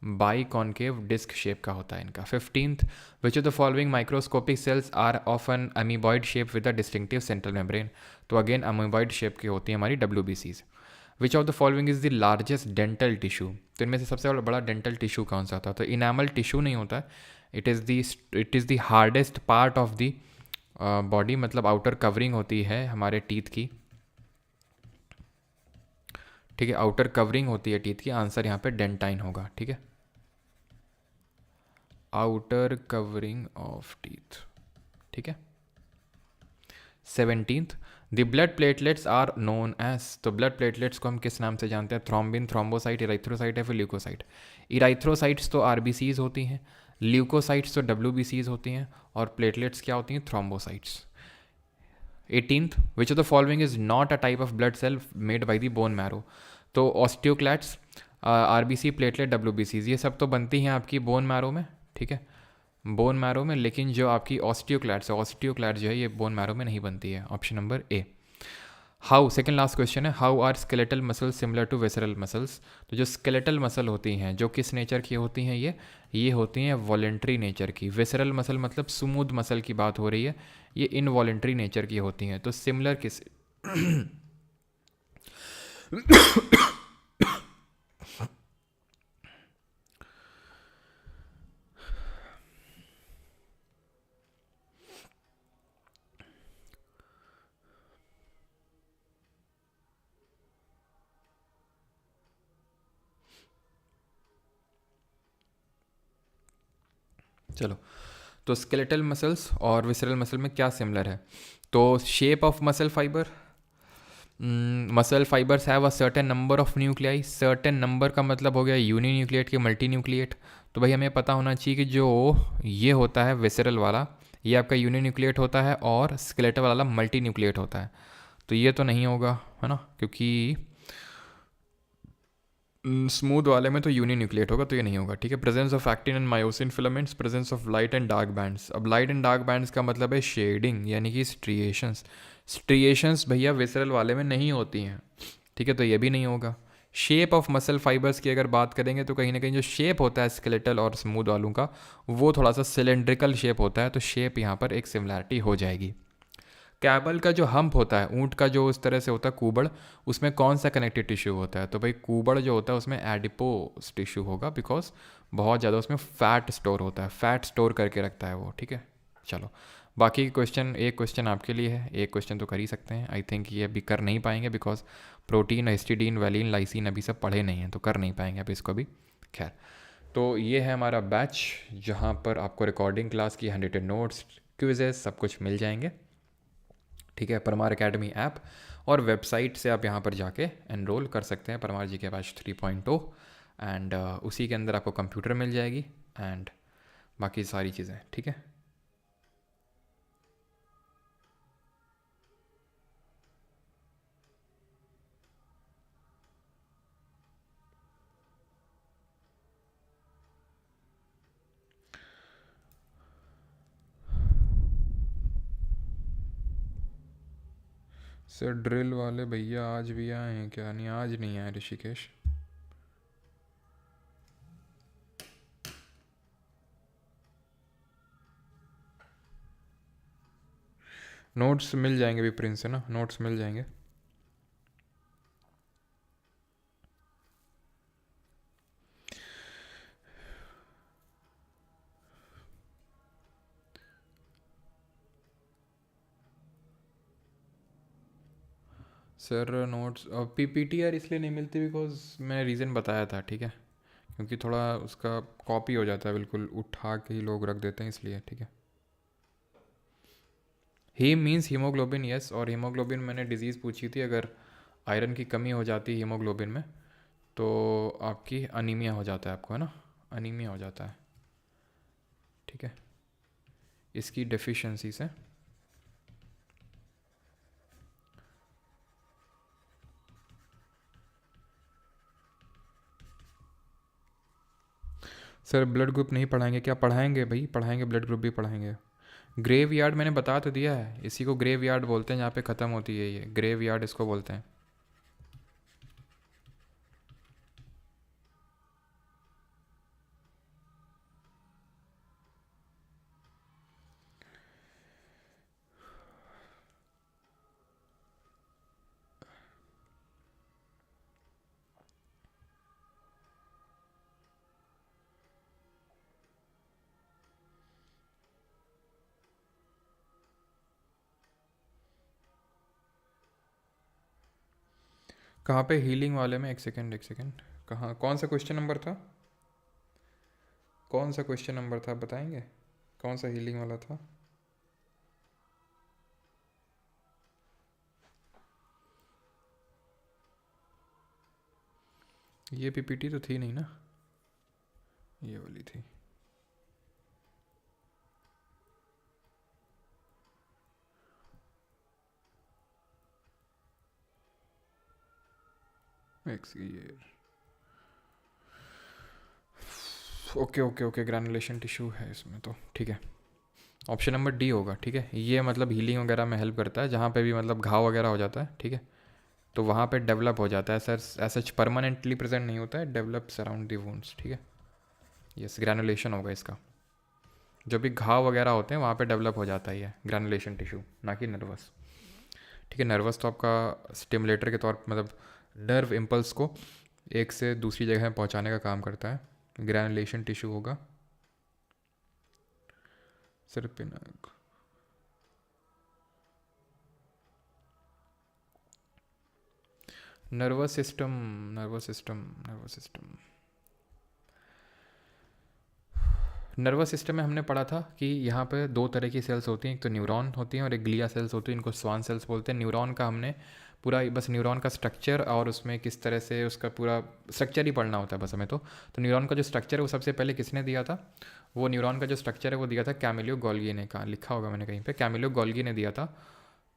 बाई कॉन्केव डिस्क शेप का होता है इनका। 15th, which of the following microscopic cells are of an amoeboid shape with a distinctive central membrane. तो अगेन अमीबॉइड शेप की होती है हमारी WBCs। Which of the following is the largest dental tissue. तो इनमें से सबसे बड़ा डेंटल टिश्यू कौन सा होता है? तो इनामल टिश्यू नहीं होता है, it is the hardest part of the body, मतलब आउटर कवरिंग होती है हमारे टीथ की, ठीक है, आउटर कवरिंग होती है टीथ की। आंसर यहाँ पे डेंटाइन होगा, ठीक है, आउटर कवरिंग ऑफ टीथ, ठीक है। 17th, the blood platelets are known as. तो ब्लड प्लेटलेट्स को हम किस नाम से जानते हैं? थ्रोम्बिन, थ्रोम्बोसाइट, इराइथ्रोसाइट या फिर ल्यूकोसाइट। इराइथ्रोसाइट्स तो RBCs होती हैं, ल्यूकोसाइट्स तो WBCs होती हैं, और प्लेटलेट्स क्या होती हैं? Thrombocytes. 18th, which of the following is not a type of blood cell made by the bone marrow. तो ऑस्टियोक्लैट्स, RBC, प्लेटलेट, WBCs, ये सब तो बनती हैं आपकी बोन मैरो में, ठीक है, बोन मैरो में, लेकिन जो आपकी ऑस्टियोक्लैट्स है, ऑस्टियोक्लैट जो है ये बोन मैरो में नहीं बनती है। Option number A. How, second last question है, how are skeletal muscles similar to visceral muscles. तो जो स्केलेटल मसल होती हैं, जो किस नेचर की होती हैं? ये होती हैं वॉलेंट्री नेचर की। विसरल मसल मतलब स्मूथ मसल की बात हो रही है, ये इनवॉलेंट्री नेचर की होती हैं। तो सिमिलर किस चलो, तो स्केलेटल मसल्स और विसरल मसल में क्या सिमिलर है? तो shape of muscle fibre, muscle fibres have a certain number of nuclei. Certain number का मतलब हो गया यूनी न्यूक्लिएट के मल्टी न्यूक्लिएट। तो भाई हमें पता होना चाहिए कि जो ये होता है विसरल वाला, ये आपका यूनी न्यूक्लिएट होता है, और स्केलेटल वाला मल्टी न्यूक्लिएट होता है। तो ये तो नहीं होगा, है ना, क्योंकि स्मूथ वाले में तो यूनी न्यूक्लिएट होगा, तो ये नहीं होगा, ठीक है। Presence of actin and myosin filaments, presence of light and dark bands. अब लाइट एंड डार्क बैंड्स का मतलब है शेडिंग, यानी कि स्ट्रिएशंस। स्ट्रिएशंस भैया विसरल वाले में नहीं होती हैं, ठीक है, तो ये भी नहीं होगा। शेप ऑफ मसल फाइबर्स की अगर बात करेंगे तो कहीं ना कहीं जो शेप होता है स्केलेटल और स्मूथ वालों का, वो थोड़ा सा सिलेंड्रिकल शेप होता है, तो शेप यहाँ पर एक सिमिलैरिटी हो जाएगी। कैमल का जो हम्प होता है, ऊँट का जो उस तरह से होता है कूबड़, उसमें कौन सा कनेक्टिव टिश्यू होता है? तो भाई कूबड़ जो होता है उसमें एडिपोस टिश्यू होगा, बिकॉज बहुत ज़्यादा उसमें फैट स्टोर होता है, फैट स्टोर करके रखता है वो, ठीक है। चलो बाकी क्वेश्चन, एक क्वेश्चन आपके लिए है, एक क्वेश्चन तो कर ही सकते हैं। आई थिंक ये अभी कर नहीं पाएंगे because protein, histidine, valine, lysine अभी सब पढ़े नहीं हैं, तो कर नहीं पाएंगे अभी इसको भी। खैर, तो ये है हमारा बैच जहाँ पर आपको रिकॉर्डिंग क्लास की 100 नोट्स, क्विजेस सब कुछ मिल जाएंगे, ठीक है। परमार एकेडमी ऐप और वेबसाइट से आप यहाँ पर जाके एनरोल कर सकते हैं, परमार जी के बैच 3.0, एंड उसी के अंदर आपको कंप्यूटर मिल जाएगी एंड बाकी सारी चीज़ें, ठीक है। सर ड्रिल वाले भैया आज भी आए हैं क्या? नहीं, आज नहीं आए ऋषिकेश। नोट्स मिल जाएंगे भी प्रिंस से ना, नोट्स मिल जाएंगे। सर नोट्स पीपीटी यार इसलिए नहीं मिलती बिकॉज मैंने रीज़न बताया था, ठीक है, क्योंकि थोड़ा उसका कॉपी हो जाता है, बिल्कुल उठा के ही लोग रख देते हैं इसलिए, ठीक है। हीम मीन्स हीमोग्लोबिन, यस, और हीमोग्लोबिन मैंने डिजीज़ पूछी थी, अगर आयरन की कमी हो जाती है हीमोग्लोबिन में तो आपकी अनीमिया हो जाता है, आपको है ना, अनीमिया हो जाता है, ठीक है, इसकी डेफिशिएंसी से। सर ब्लड ग्रुप नहीं पढ़ाएंगे क्या? पढ़ाएंगे भाई, पढ़ाएंगे, ब्लड ग्रुप भी पढ़ाएंगे। ग्रेव यार्ड मैंने बता तो दिया है, इसी को ग्रेव यार्ड बोलते हैं जहाँ पे ख़त्म होती है ये, ग्रेव यार्ड इसको बोलते हैं। कहाँ पे हीलिंग वाले में? एक सेकेंड एक सेकेंड, कहाँ, कौन सा क्वेश्चन नंबर था, कौन सा क्वेश्चन नंबर था बताएंगे, कौन सा हीलिंग वाला था? ये पीपीटी तो थी नहीं ना, ये वाली थी। Okay okay okay, granulation tissue है इसमें तो, ठीक है, ऑप्शन नंबर डी होगा, ठीक है। ये मतलब हीलिंग वगैरह में हेल्प करता है, जहाँ पे भी मतलब घाव वगैरह हो जाता है, ठीक है, तो वहाँ पे डेवलप हो जाता है, सर सच परमानेंटली प्रेजेंट नहीं होता है, डेवलप्स अराउंड दी वुंड्स, ठीक है। यस, ग्रैनुलेशन होगा इसका, जो भी घाव वगैरह होते हैं वहाँ पे डेवलप हो जाता है ये ग्रैनुलेशन टिश्यू, ना कि नर्वस, ठीक है। नर्वस तो आपका स्टिमुलेटर के तौर मतलब नर्व इम्पल्स को एक से दूसरी जगह में पहुँचाने का काम करता है, ग्रैनुलेशन टिश्यू होगा। सर पिनक, nervous system, nervous system, nervous system, nervous system में हमने पढ़ा था कि यहाँ पे दो तरह की सेल्स होती हैं, एक तो न्यूरॉन होती हैं और एक ग्लिया सेल्स होती हैं, इनको स्वान सेल्स बोलते हैं। न्यूरॉन का हमने पूरा बस न्यूरॉन का स्ट्रक्चर और उसमें किस तरह से उसका पूरा स्ट्रक्चर ही पढ़ना होता है बस हमें तो न्यूरॉन का जो स्ट्रक्चर है वो सबसे पहले किसने दिया था? वो न्यूरॉन का जो स्ट्रक्चर है वो दिया था कैमिलो गोल्गी ने, कहा लिखा होगा मैंने कहीं पे, कैमिलो गोल्गी ने दिया था,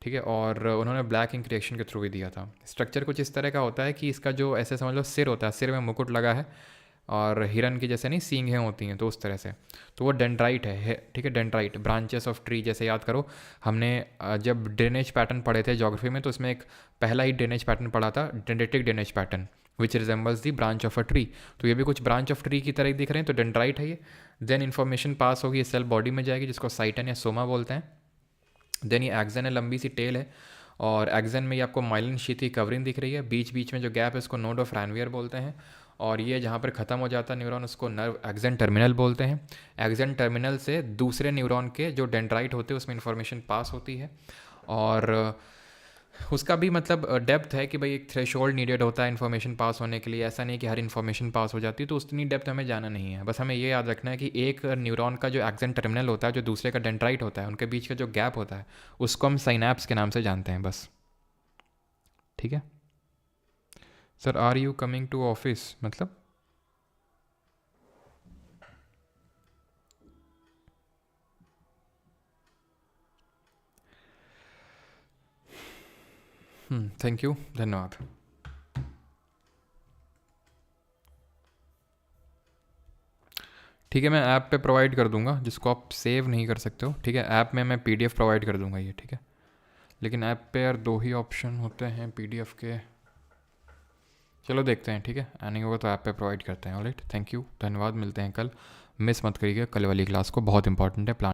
ठीक है। और उन्होंने ब्लैक इंक रिएक्शन के थ्रू भी दिया था। स्ट्रक्चर कुछ इस तरह का होता है कि इसका जो ऐसे समझ लो सिर होता है, सिर में मुकुट लगा है और हिरन की जैसे नहीं सींगें होती हैं, तो उस तरह से, तो वो डेंड्राइट है, ठीक है, डेंड्राइट, ब्रांचेस ऑफ ट्री जैसे याद करो हमने जब ड्रेनेज पैटर्न पढ़े थे ज्योग्राफी में, तो उसमें एक पहला ही ड्रेनेज पैटर्न पढ़ा था, dendritic drainage pattern which resembles the branch of a tree. तो ये भी कुछ ब्रांच ऑफ ट्री की तरह ही दिख रहे हैं, तो डेंड्राइट है ये। देन इन्फॉर्मेशन पास होगी, सेल बॉडी में जाएगी जिसको साइटन या सोमा बोलते हैं। देन ये एक्सन है, लंबी सी टेल है, और एक्सन में ये आपको माइलिन शीथ की कवरिंग दिख रही है, बीच बीच में जो गैप है उसको नोड ऑफ रैनवियर बोलते हैं, और ये जहाँ पर ख़त्म हो जाता है न्यूरॉन उसको नर्व एक्सन टर्मिनल बोलते हैं। एक्सन टर्मिनल से दूसरे न्यूरॉन के जो डेंड्राइट होते हैं उसमें इन्फॉर्मेशन पास होती है, और उसका भी मतलब डेप्थ है कि भाई एक थ्रेशोल्ड नीडेड होता है इन्फॉर्मेशन पास होने के लिए, ऐसा नहीं कि हर इन्फॉर्मेशन पास हो जाती है, तो उतनी डेप्थ हमें जाना नहीं है। बस हमें ये याद रखना है कि एक न्यूरॉन का जो एक्सन टर्मिनल होता है, जो दूसरे का डेंड्राइट होता है, उनके बीच का जो गैप होता है उसको हम साइनैप्स के नाम से जानते हैं बस। ठीक है sir, are you coming to office मतलब थैंक यू, धन्यवाद। ठीक है, मैं ऐप पे प्रोवाइड कर दूंगा, जिसको आप सेव नहीं कर सकते हो। ठीक है, ऐप में मैं पीडीएफ प्रोवाइड कर दूंगा ये। ठीक है, लेकिन ऐप पे यार 2 ही ऑप्शन होते हैं पीडीएफ के। चलो देखते हैं, ठीक है, आने होगा तो ऐप पे प्रोवाइड करते हैं। ऑलराइट, थैंक यू, धन्यवाद, मिलते हैं कल। मिस मत करिएगा कल वाली क्लास को, बहुत इंपॉर्टेंट है। प्लान